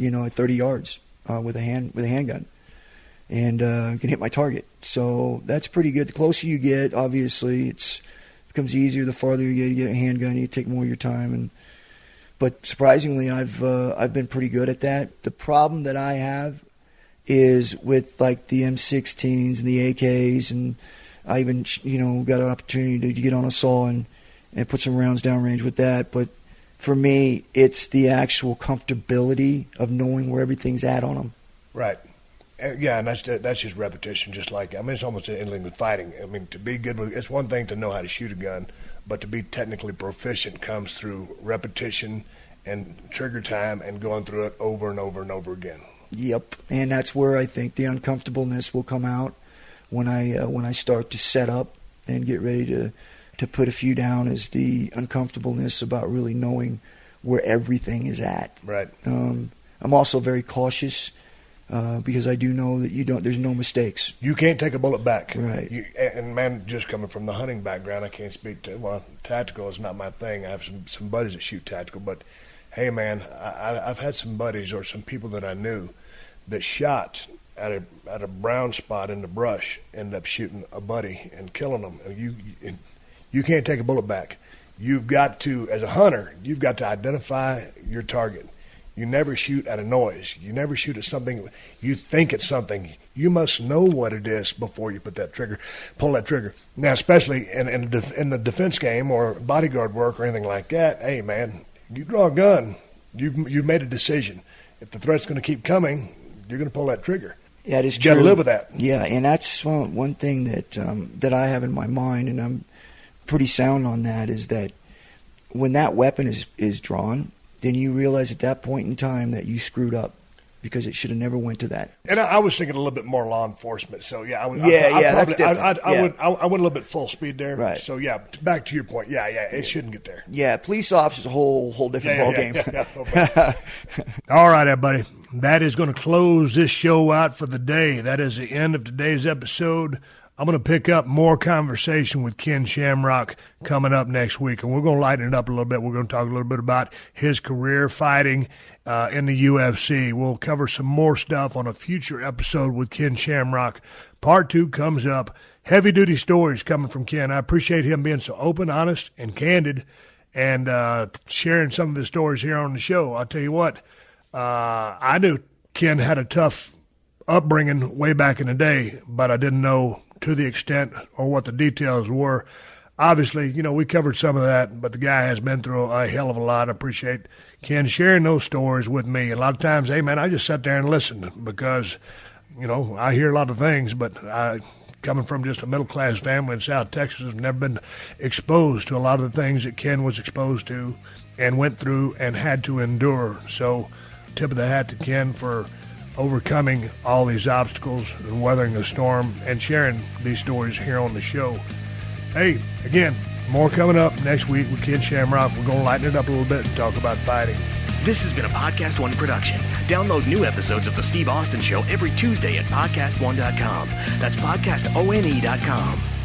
at 30 yards with a handgun, and can hit my target. So that's pretty good. The closer you get, obviously, it becomes easier. The farther you get a handgun, you take more of your time. But surprisingly, I've been pretty good at that. The problem that I have is with like the M16s and the AKs, and I even got an opportunity to get on a saw and put some rounds downrange with that. But for me, it's the actual comfortability of knowing where everything's at on them. Right. Yeah, and that's just repetition. Just like it's almost anything with fighting. I mean, to be good with it's one thing to know how to shoot a gun, but to be technically proficient comes through repetition and trigger time and going through it over and over and over again. Yep, and that's where I think the uncomfortableness will come out when I start to set up and get ready to put a few down, is the uncomfortableness about really knowing where everything is at. Right. I'm also very cautious because I do know that there's no mistakes. You can't take a bullet back. Right. And man, just coming from the hunting background, I can't speak to, tactical is not my thing. I have some buddies that shoot tactical, but hey man, I've had some buddies or some people that I knew that shot at a brown spot in the brush, ended up shooting a buddy and killing them. And you can't take a bullet back. You've got to, as a hunter, you've got to identify your target. You never shoot at a noise. You never shoot at something you think it's something. You must know what it is before you pull that trigger. Now, especially in the defense game or bodyguard work or anything like that, hey man, you draw a gun, you've made a decision. If the threat's going to keep coming, you're going to pull that trigger. Yeah, it is you true. You got to live with that. Yeah, and that's one thing that I have in my mind, and I'm pretty sound on that, is that when that weapon is drawn, then you realize at that point in time that you screwed up because it should have never went to that. And I was thinking a little bit more law enforcement. So yeah, I that's different. I went a little bit full speed there. Right. So yeah, back to your point. Yeah, it shouldn't get there. Yeah, police officers a whole different ballgame. All right, everybody. That is going to close this show out for the day. That is the end of today's episode. I'm going to pick up more conversation with Ken Shamrock coming up next week, and we're going to lighten it up a little bit. We're going to talk a little bit about his career fighting in the UFC. We'll cover some more stuff on a future episode with Ken Shamrock. Part 2 comes up. Heavy-duty stories coming from Ken. I appreciate him being so open, honest, and candid, and sharing some of his stories here on the show. I'll tell you what, I knew Ken had a tough upbringing way back in the day, but I didn't know to the extent or what the details were. obviously, we covered some of that, but the guy has been through a hell of a lot. I appreciate Ken sharing those stories with me. And a lot of times, hey, man, I just sat there and listened because, I hear a lot of things, but coming from just a middle-class family in South Texas, I've never been exposed to a lot of the things that Ken was exposed to and went through and had to endure. So tip of the hat to Ken for overcoming all these obstacles and weathering the storm and sharing these stories here on the show. Hey, again, more coming up next week with Ken Shamrock. We're going to lighten it up a little bit and talk about fighting. This has been a Podcast One production. Download new episodes of The Steve Austin Show every Tuesday at PodcastOne.com. That's PodcastOne.com.